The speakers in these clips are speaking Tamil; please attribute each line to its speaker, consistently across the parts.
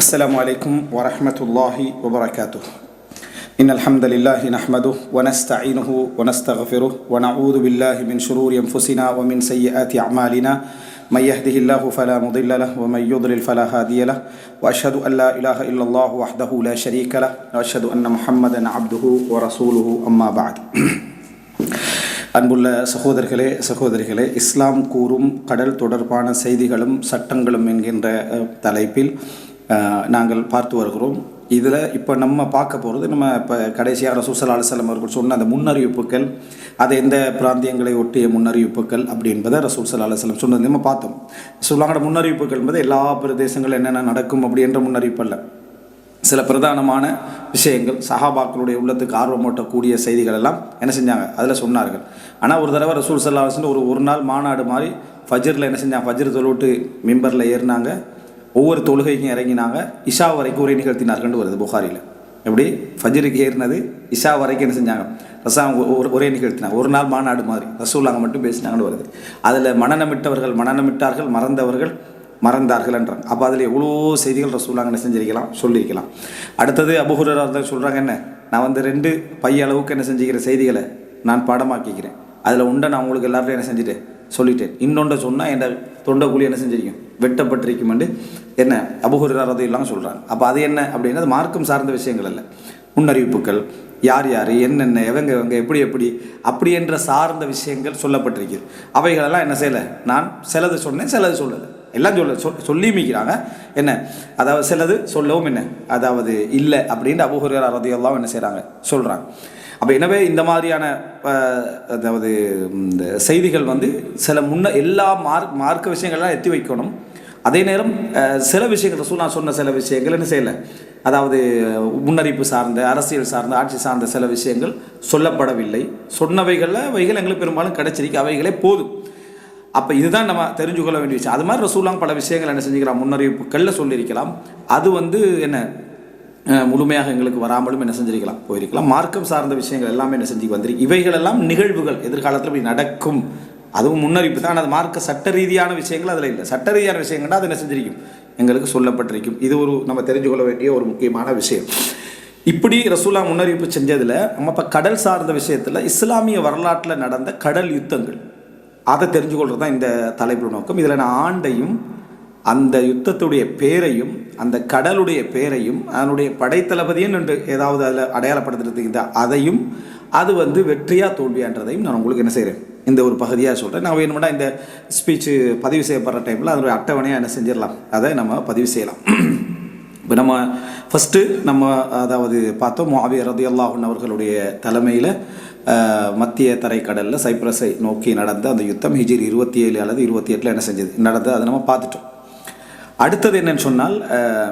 Speaker 1: السلام عليكم ورحمة الله وبركاته. إن الحمد لله نحمده ونستعينه ونستغفره ونعوذ بالله من شرور أنفسنا ومن سيئات أعمالنا. من يهده الله فلا مضل له ومن يضلل فلا هادي له وأشهد أن لا إله إلا الله وحده لا شريك له وأشهد أن محمدا عبده ورسوله أما بعد. அன்புள்ள சகோதரிகளே, இஸ்லாம் கூறும் கடல் தொடர்பான செய்திகளும் சட்டங்களும் என்கின்ற தலைப்பில் நாங்கள் பார்த்து வருகிறோம். இதில் இப்போ நம்ம பார்க்க போகிறது, நம்ம இப்போ கடைசியாக ரசூல் ஸல்லல்லாஹு அலைஹி வஸல்லம் அவர்கள் சொன்ன அந்த முன்னறிவிப்புகள், அது எந்த பிராந்தியங்களை ஒட்டிய முன்னறிவிப்புகள் அப்படி என்பதை ரசூல் ஸல்லல்லாஹு அலைஹி வஸல்லம் சொன்னது நம்ம பார்த்தோம். சொல்லாங்கட முன்னறிவிப்புகள் என்பது எல்லா பிரதேசங்கள் என்னென்ன நடக்கும் அப்படி என்ற முன்னறிவிப்பு அல்ல. சில பிரதானமான விஷயங்கள், சஹாபாக்களுடைய உள்ளத்துக்கு ஆர்வமூட்டக்கூடிய செய்திகள் எல்லாம் என்ன செஞ்சாங்க, அதில் சொன்னார்கள். ஆனால் ஒரு தடவை ரசூல் ஸல்லல்லாஹு அலைஹி வஸல்லம் ஒரு நாள் மாநாடு மாதிரி ஃபஜ்ரில் என்ன செஞ்சாங்க, ஃபஜ்ர் தொழுவிட்டு மிம்பரில் ஏறினாங்க, ஒவ்வொரு தொழுகைக்கும் இறங்கினாங்க, இஷா வரைக்கும் உரை நிகழ்த்தினார்கள் வருது புகாரியில். எப்படி ஃபஜ்ருக்கு ஏறினது இஷா வரைக்கும் என்ன செஞ்சாங்க, ஒரே நிகழ்த்தினாங்க. ஒரு நாள் மாநாடு மாதிரி ரசூலுல்லாஹ் மட்டும் பேசினாங்கன்னு வருது. அதில் மனநமிட்டவர்கள் மனநமிட்டார்கள், மறந்தவர்கள் மறந்தார்கள் என்றாங்க. அப்போ அதில் எவ்வளோ செய்திகள் ரசூலுல்லாஹ் என்ன செஞ்சிருக்கலாம், சொல்லியிருக்கலாம். அடுத்தது அபூ ஹுரைரா சொல்கிறாங்க, என்ன நான் 2 பை அளவுக்கு என்ன செஞ்சுக்கிறேன், செய்திகளை நான் பாடமாக்கிக்கிறேன். அதில் உண்டை நான் உங்களுக்கு எல்லாருக்கும் என்ன செஞ்சுட்டேன், சொல்லிட்டேன். இன்னொன்றை சொன்னால் என் தொண்டைக்குழி என்ன செஞ்சிருக்கும், வெட்டப்பட்டிருக்கும் என்று என்ன அபூ ஹுரைரா ரலியல்லாஹு அன்ஹு சொல்கிறாங்க. அப்போ அது என்ன அப்படின்னா, அது மார்க்கம் சார்ந்த விஷயங்கள் அல்ல, முன்னறிவிப்புகள், யார் என்னென்ன எவங்க எப்படி அப்படி என்ற சார்ந்த விஷயங்கள் சொல்லப்பட்டிருக்குது. அவைகளெல்லாம் என்ன செய்யலை, நான் சிலது சொன்னேன், சிலது சொல்லலை, எல்லாம் சொல்லி மிக்கிறாங்க. என்ன அதாவது சிலது சொல்லவும் என்ன அதாவது இல்லை அப்படின்னு அபூ ஹுரைரா ரலியல்லாஹு அன்ஹு என்ன செய்கிறாங்க, சொல்கிறாங்க. அப்போ எனவே இந்த மாதிரியான அதாவது இந்த செய்திகள் சில எல்லா மார்க்க விஷயங்கள்லாம் எத்தி வைக்கணும். அதே நேரம் சில விஷயங்கள் ரசூலுல்லாஹ் சொன்ன சில விஷயங்கள் என்ன செய்யலை, அதாவது முன்னறிப்பு சார்ந்த, அரசியல் சார்ந்த, ஆட்சி சார்ந்த சில விஷயங்கள் சொல்லப்படவில்லை. சொன்னவைகளில் அவைகள் எங்களுக்கு பெரும்பாலும் கிடைச்சிருக்கு, அவைகளே போதும். அப்போ இதுதான் நம்ம தெரிஞ்சுக்கொள்ள வேண்டிய விஷயம். அது மாதிரி ரசூலுல்லாஹ் பல விஷயங்கள் என்ன செஞ்சுக்கலாம், முன்னறிவிப்புகளில் சொல்லியிருக்கலாம். அது என்ன முழுமையாக எங்களுக்கு வராமலும் என்ன செஞ்சிருக்கலாம், போயிருக்கலாம். மார்க்கம் சார்ந்த விஷயங்கள் எல்லாமே என்ன செஞ்சு வந்திருக்கு. இவைகளெல்லாம் நிகழ்வுகள், எதிர்காலத்தில் இப்படி நடக்கும், அதுவும் முன்னறிப்பு தான். அது மார்க்க சட்ட ரீதியான விஷயங்கள் அதில் இல்லை. சட்ட ரீதியான விஷயங்கள்னா அது என்ன செஞ்சிருக்கும், எங்களுக்கு சொல்லப்பட்டிருக்கும். இது ஒரு நம்ம தெரிஞ்சு கொள்ள வேண்டிய ஒரு முக்கியமான விஷயம். இப்படி ரசூலுல்லாஹ் முன்னறிவிப்பு செஞ்சதில் நம்ம இப்போ கடல் சார்ந்த விஷயத்தில் இஸ்லாமிய வரலாற்றில் நடந்த கடல் யுத்தங்கள் அதை தெரிஞ்சு கொள்வது தான் இந்த தலைப்பு நோக்கம். இதில் நான் ஆண்டையும் அந்த யுத்தத்துடைய பேரையும் அந்த கடலுடைய பேரையும் அதனுடைய படைத்தளபதியும் என்று ஏதாவது அதில் அடையாளப்படுத்துறதுக்கு அதையும் அது வெற்றியா தோல்வியான்றதையும் நான் உங்களுக்கு என்ன செய்கிறேன், இந்த ஒரு பகுதியாக சொல்கிறேன். நான் வேணுமெண்டா இந்த ஸ்பீச்சு பதிவு செய்யப்படுற டைமில் அதனுடைய அட்டவணையாக என்ன செஞ்சிடலாம், அதை நம்ம பதிவு செய்யலாம். இப்போ நம்ம ஃபஸ்ட்டு அதாவது பார்த்தோம், முஆவியா ரலியல்லாஹு அன்ஹு அவர்களுடைய தலைமையில் மத்திய தரைக்கடலில் சைப்ரஸை நோக்கி நடந்த அந்த யுத்தம் ஹிஜ்ரி 27 அல்லது 28 என்ன செஞ்சது நடந்தது, அதை நம்ம பார்த்துட்டோம். அடுத்தது என்னன்னு சொன்னால்,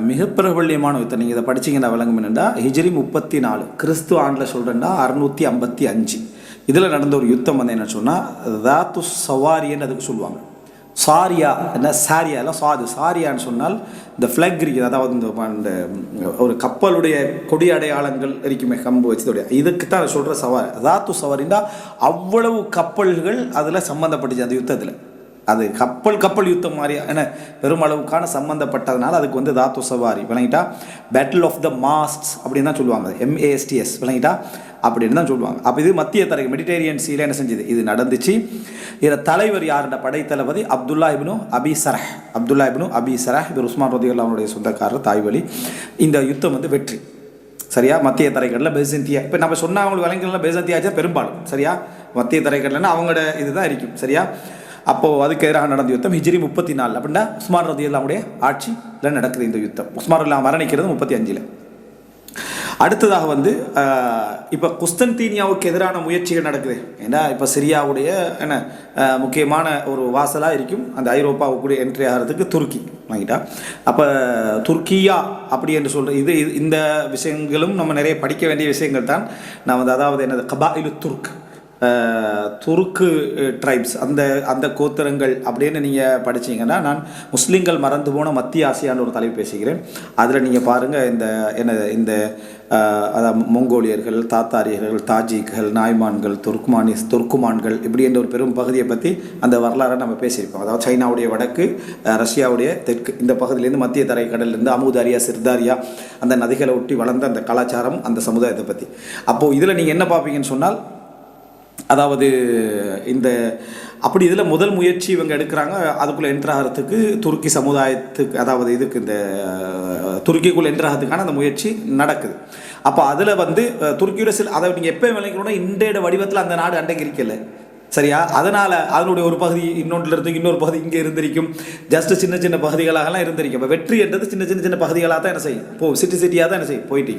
Speaker 1: மிக பிரபல்யமான யுத்தம், நீங்கள் இதை படிச்சிங்கன்னா விளங்கும் என்னென்னா, ஹிஜ்ரி 34 கிறிஸ்து ஆண்டில் சொல்கிறேன்னா 655 இதில் நடந்த ஒரு யுத்தம் என்னென்னு சொன்னால் தாத்து சவாரின்னு அதுக்கு சொல்லுவாங்க. சாரியா என்ன சாரியா இல்லை சாரியான்னு சொன்னால் இந்த ஃப்ளக் இருக்குது, அதாவது இந்த ஒரு கப்பலுடைய கொடி அடையாளங்கள் இருக்குமே, கம்பு வச்சதோடைய, இதுக்கு தான் சொல்கிற சவாரி. தாத்து சவாரின்னா அவ்வளவு கப்பல்கள் அதில் சம்மந்தப்பட்டுச்சு அந்த யுத்தத்தில். அது கப்பல் யுத்தம் மாதிரி என்ன பெருமளவுக்கான சம்மந்தப்பட்டதுனால அதுக்கு தாத்து சவாரி விளங்கிட்டா. பேட்டில் ஆஃப் த மாஸ்ட்ஸ் அப்படின்னு தான் சொல்லுவாங்க, MASTS விளங்கிட்டா அப்படின்னு தான் சொல்லுவாங்க. அப்போ இது மத்திய தரை மெடிட்டேரியன் சீல என்ன செஞ்சது, இது நடந்துச்சு. இதில் தலைவர் யாருன்ற படைத்தளபதி அப்துல்லா இப்னு அபி சரஹ். இவர் உஸ்மான் ரலியல்லாஹு அன்ஹுடைய சொந்தக்காரர், தாய்வழி. இந்த யுத்தம் வெற்றி, சரியா. மத்திய தரைக்கடலில் பெசந்தியா, இப்போ நம்ம சொன்னால் அவங்களுக்கு விளங்கலாம், பெசந்தியாச்சா பெரும்பாலும் சரியா. மத்திய தரைக்கடல்னா அவங்களோட இதுதான் இருக்கும், சரியா. அப்போது அதுக்கு எதிராக நடந்த யுத்தம் ஹிஜ்ரி 34 அப்படின்னா உஸ்மான் ரலியல்லாஹு அன்ஹுடைய ஆட்சியில் நடக்குது இந்த யுத்தம். உஸ்மான் ரலியல்லாஹு மரணிக்கிறது 35. அடுத்ததாக இப்போ குஸ்தன்தீனியாவுக்கு எதிரான முயற்சிகள் நடக்குது. ஏன்னா இப்போ சிரியாவுடைய என்ன முக்கியமான ஒரு வாசலாக இருக்கும் அந்த ஐரோப்பாவுக்குடைய என்ட்ரி ஆகிறதுக்கு துருக்கி வாங்கிட்டா. அப்போ துர்க்கியா அப்படி என்று சொல்கிற இந்த விஷயங்களும் நம்ம நிறைய படிக்க வேண்டிய விஷயங்கள் தான். நான் அதாவது என்னது கபாயிலு துர்க், துருக்கு ட்ரைப்ஸ் அந்த அந்த கோத்திரங்கள் அப்படின்னு நீங்கள் படிச்சீங்கன்னா, நான் முஸ்லீம்கள் மறந்து போன மத்திய ஆசியான்னு ஒரு தலைப்பு பேசுகிறேன். அதில் நீங்கள் பாருங்கள், இந்த அதாவது மொங்கோலியர்கள், தாத்தாரியர்கள், தாஜிக்கள், நாய்மான்கள், துர்க்குமான்கள் இப்படி என்ற ஒரு பெரும் பகுதியை பற்றி அந்த வரலாறை நம்ம பேசியிருப்போம். அதாவது சைனாவுடைய வடக்கு, ரஷ்யாவுடைய தெற்கு, இந்த பகுதியிலேருந்து மத்திய தரைக்கடலிருந்து அமுதாரியா, சிர்தாரியா அந்த நதிகளை ஒட்டி வளர்ந்த அந்த கலாச்சாரம், அந்த சமுதாயத்தை பற்றி. அப்போது இதில் நீங்கள் என்ன பார்ப்பீங்கன்னு சொன்னால், அதாவது அப்படி இதில் முதல் முயற்சி இவங்க எடுக்கிறாங்க அதுக்குள்ளே என்ட்ராகிறதுக்கு, துருக்கி சமுதாயத்துக்கு, அதாவது இதுக்கு இந்த துருக்கிக்குள்ளே என்ட்ராகிறதுக்கான அந்த முயற்சி நடக்குது. அப்போ அதில் துருக்கியோட அதை நீங்கள் எப்போ விளைக்கணும்னா இன்றைய வடிவத்தில் அந்த நாடு அன்றைக்கு இருக்கல, சரியா? அதனால் அதனுடைய ஒரு பகுதி இன்னொன்றிலிருந்து இன்னொரு பகுதி இங்கே இருந்திருக்கும், ஜஸ்ட் சின்ன சின்ன பகுதிகளாகலாம் இருந்திருக்கும். இப்போ வெற்றி என்றது சின்ன சின்ன சின்ன பகுதிகளாக தான் என்ன செய்யும், சிட்டியாக தான் என்ன செய்யும், போயிட்டு.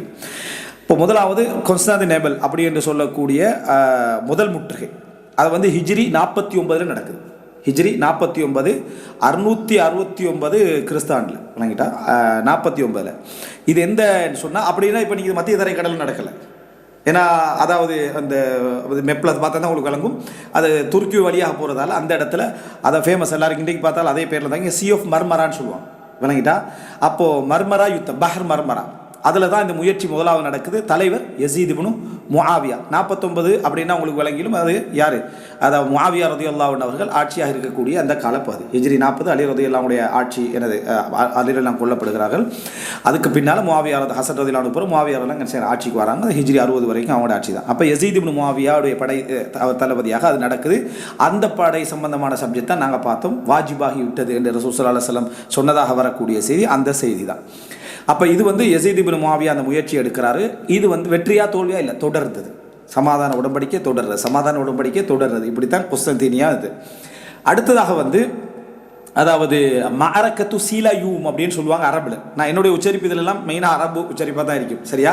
Speaker 1: இப்போ முதலாவது கான்ஸ்டாந்தினோப்பிள் அப்படி என்று சொல்லக்கூடிய முதல் முற்றுகை, அது ஹிஜ்ரி 49 நடக்குது. ஹிஜ்ரி 49, 669 கிறிஸ்தாண்டில் விளங்கிட்டா, 49. இது எந்த சொன்னால் அப்படின்னா இப்போ நீங்கள் மத்திய தரைக்கடல் நடக்கலை. ஏன்னா அதாவது அந்த மெப்பில் பார்த்தா தான் உங்களுக்கு விளங்கும். அது துருக்கி வழியாக போகிறதால அந்த இடத்துல அதை ஃபேமஸ், எல்லாருக்கும் இன்றைக்கு பார்த்தாலும் அதே பேரில் தான் இங்கே சி ஆஃப் மர்மரான்னு சொல்லுவாங்க, விளங்கிட்டா. அப்போது மர்மரா யுத்தம், பஹர் மர்மரா, அதில் தான் இந்த முயற்சி முதலாவது நடக்குது. தலைவர் யசீத் இப்னு முஆவியா. 49 அப்படின்னா உங்களுக்கு விளங்கிலும் அது யார், அதாவது முஆவியா ரலியல்லாஹு அன்ஹு அவர்கள் ஆட்சியாக இருக்கக்கூடிய அந்த காலப்பகுதி. ஹிஜ்ரி 40, அலி ரலியல்லாஹுடைய ஆட்சி, அலிரெல்லாம் கொல்லப்படுகிறார்கள். அதுக்கு பின்னால் முஆவியா ஹசன் ரலியல்லாஹு அன்ஹு முஆவியா ஆட்சிக்கு வராங்க. ஹிஜ்ரி 60 வரைக்கும் அவங்களோட ஆட்சி தான். அப்போ யசீத் இப்னு முஆவியாவுடைய படை தளபதியாக அது நடக்குது. அந்த படை சம்பந்தமான சப்ஜெக்ட் தான் நாங்கள் பார்த்தோம். வாஜிபாகி விட்டது என்று ரசூல் ஸல்லல்லாஹு அலைஹி வஸல்லம் சொன்னதாக வரக்கூடிய செய்தி, அந்த செய்தி தான். அப்போ இது யசீத் இப்னு முஆவியா அந்த முயற்சி எடுக்கிறாரு. இது வெற்றியா தோல்வியா இல்லை, தொடர்ந்தது. சமாதான உடன்படிக்கை தொடர்றது. இப்படித்தான் குஸ்தந்தீனியா. இது அடுத்ததாக அதாவது மஅரக்கத்து சீலாயூம் அப்படின்னு சொல்லுவாங்க அரபில். நான் என்னுடைய உச்சரிப்பு இதிலெல்லாம் மெயினாக அரபு உச்சரிப்பாக தான் இருக்கும், சரியா?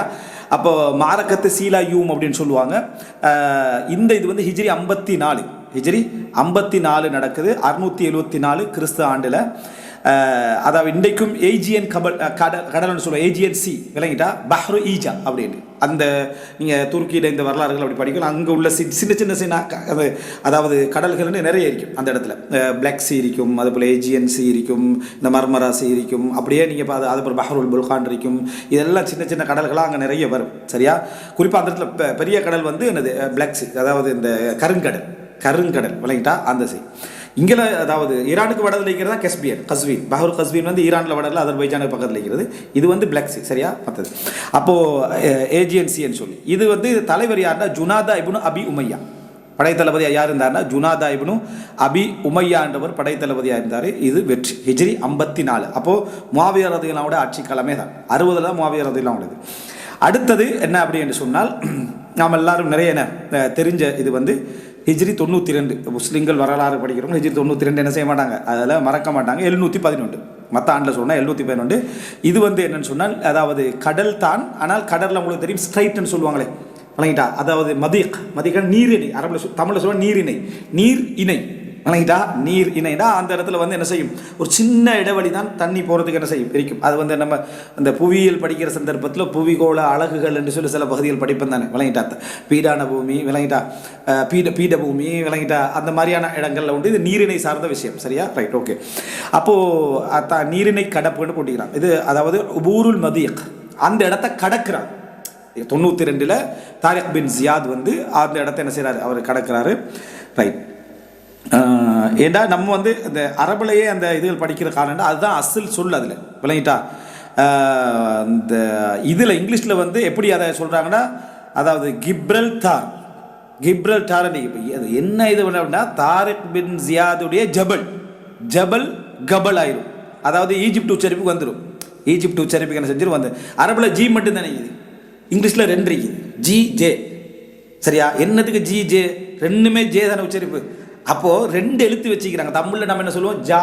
Speaker 1: அப்போ மஅரக்கத்து சீலாயூம் அப்படின்னு சொல்லுவாங்க. இது ஹிஜ்ரி 54 நடக்குது. 674 கிறிஸ்து ஆண்டில். அதாவது இன்றைக்கும் ஏஜியன் கடல்னு சொல்லுவோம், ஏஜியன் சி, விளங்கிட்டா, பஹ்ரு ஈஜா அப்படின்னு. அந்த நீங்கள் துருக்கியில் இந்த வரலாறுகள் அப்படி படிக்கலாம். அங்கே உள்ள சின்ன சின்ன அதாவது கடல்கள்னு நிறைய இருக்கும் அந்த இடத்துல. பிளாக் சி இருக்கும், அதுபோல் ஏஜியன் சி இருக்கும், இந்த மர்மரா சி இருக்கும். அப்படியே நீங்கள் அதுபோல் பஹ்ருல் புல்கான் இருக்கும். இதெல்லாம் சின்ன சின்ன கடல்களாக அங்கே நிறைய வரும், சரியா? குறிப்பாக அந்த இடத்துல பெரிய கடல் என்னது, பிளாக் சி, அதாவது இந்த கருங்கடல் விளங்கிட்டா, அந்த சி. இங்கே அதாவது ஈரானுக்கு வடதில் இருக்கிறது தான் கஸ்வீன், பஹ்ரு கஸ்வீன் ஈரானில் வடதில், அதர்பைஜானுக்கு பக்கத்தில் இருக்கிறது. இது பிளாக் சி, சரியா? மற்றது அப்போது ஏஜியன்சின்னு சொல்லி. இது தலைவர் யாருன்னா ஜுனாதா இப்னு அபி உமையா. படைத்தளபதியாக யார் இருந்தார்னா ஜுனாதா இப்னு அபி உமையா என்றவர் படைத்தளபதியாக இருந்தார். இது வெற்றி. ஹிஜ்ரி 54. அப்போது முஆவியா ரலியல்லாஹு அன்ஹு ஆட்சி காலமே தான். 60 தான் முஆவியா ரலியல்லாஹு அன்ஹு. அடுத்தது என்ன அப்படி என்று சொன்னால், நாம் எல்லாரும் நிறைய தெரிஞ்ச இது ஹிஜ்ரி 92. முஸ்லீம்கள் வரலாறு படிக்கிறவங்க ஹிஜ்ரி 92 என்ன செய்ய மாட்டாங்க, அதில் மறக்க மாட்டாங்க. 711 மற்ற ஆண்டில் சொன்னால் 711. இது என்னென்னு சொன்னால், அதாவது கடல் தான், ஆனால் கடலில் உங்களுக்கு தெரியும் ஸ்ட்ரைட்னு சொல்லுவாங்களே, வழங்கிட்டா. அதாவது மதிகன் நீரிணை, அரபில் தமிழில் சொல்லுவாங்க நீர் இணை, வழங்கிட்டா. நீர் இணைனா அந்த இடத்துல என்ன செய்யும், ஒரு சின்ன இடைவெளி தான் தண்ணி போகிறதுக்கு என்ன செய்யும், இருக்கும். அது நம்ம அந்த புவியியல் படிக்கிற சந்தர்ப்பத்தில் புவிகோள அழகுகள் என்று சொல்லி சில பகுதிகள் படிப்பேன் தானே, விளங்கிட்டா. பீடான பூமி விளங்கிட்டா, பீடபூமி விளங்கிட்டா, அந்த மாதிரியான இடங்களில் இது நீரிணை சார்ந்த விஷயம், சரியா? Right, okay. அப்போது நீரிணை கடப்புன்னு போட்டிக்கிறாங்க. இது அதாவது உபூருல் மதியக், அந்த இடத்த கடக்கிறாங்க. 92 தாரிக் பின் ஜியாத் அந்த இடத்த என்ன செய்கிறாரு, அவர் கடக்கிறாரு. ரைட். ஏண்டா நம்ம இந்த அரபிலேயே அந்த இதுகள் படிக்கிற காரணம் அதுதான் அசல் சொல் அதில், விளங்கிட்டா. இந்த இதில் இங்கிலீஷில் எப்படி அதை சொல்கிறாங்கன்னா, அதாவது கிப்ரல் டார் அது என்ன இது அப்படின்னா, தாரிக் பின் ஜியாதுடைய ஜபல் கபல் ஆயிரும். அதாவது ஈஜிப்ட் உச்சரிப்புக்கு வந்துடும். ஈஜிப்ட் உச்சரிப்புக்கு என்ன செஞ்சிடும் அரபில் ஜி மட்டும் தானே இருக்குது, இங்கிலீஷில் 2 இருக்குது, ஜி ஜே, சரியா? என்னத்துக்கு ஜி ஜே, ரெண்டுமே ஜே தானே உச்சரிப்பு. அப்போது 2 எழுத்து வச்சுக்கிறாங்க. தமிழில் நம்ம என்ன சொல்லுவோம், ஜா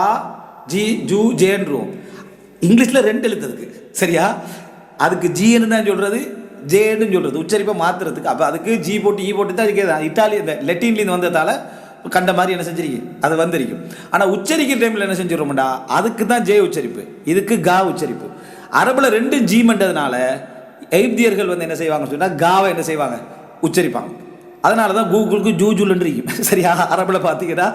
Speaker 1: ஜி ஜூ ஜேன்றுவோம். இங்கிலீஷில் 2 எழுத்து இருக்குது, சரியா? அதுக்கு ஜின்னு தான் சொல்கிறது, ஜேன்னு சொல்கிறது, உச்சரிப்பை மாற்றுறதுக்கு. அப்போ அதுக்கு ஜி போட்டு தான் இருக்குது. இட்டாலி இந்த லெட்டின்லேருந்து வந்ததால் கண்ட மாதிரி என்ன செஞ்சிருக்கு, அது வந்திருக்கும். ஆனால் உச்சரிக்கிற டைமில் என்ன செஞ்சிடறோம்டா, அதுக்கு தான் ஜே உச்சரிப்பு, இதுக்கு கா உச்சரிப்பு. அரபில் 2 ஜி மண்டதுனால எகிப்தியர்கள் என்ன செய்வாங்கன்னு சொன்னால், காவை என்ன செய்வாங்க, உச்சரிப்பாங்க. அதனால தான் கூகுளுக்கு ஜூஜுல்னு இருக்கும். சரியா, அரபில் பார்த்தீங்கன்னா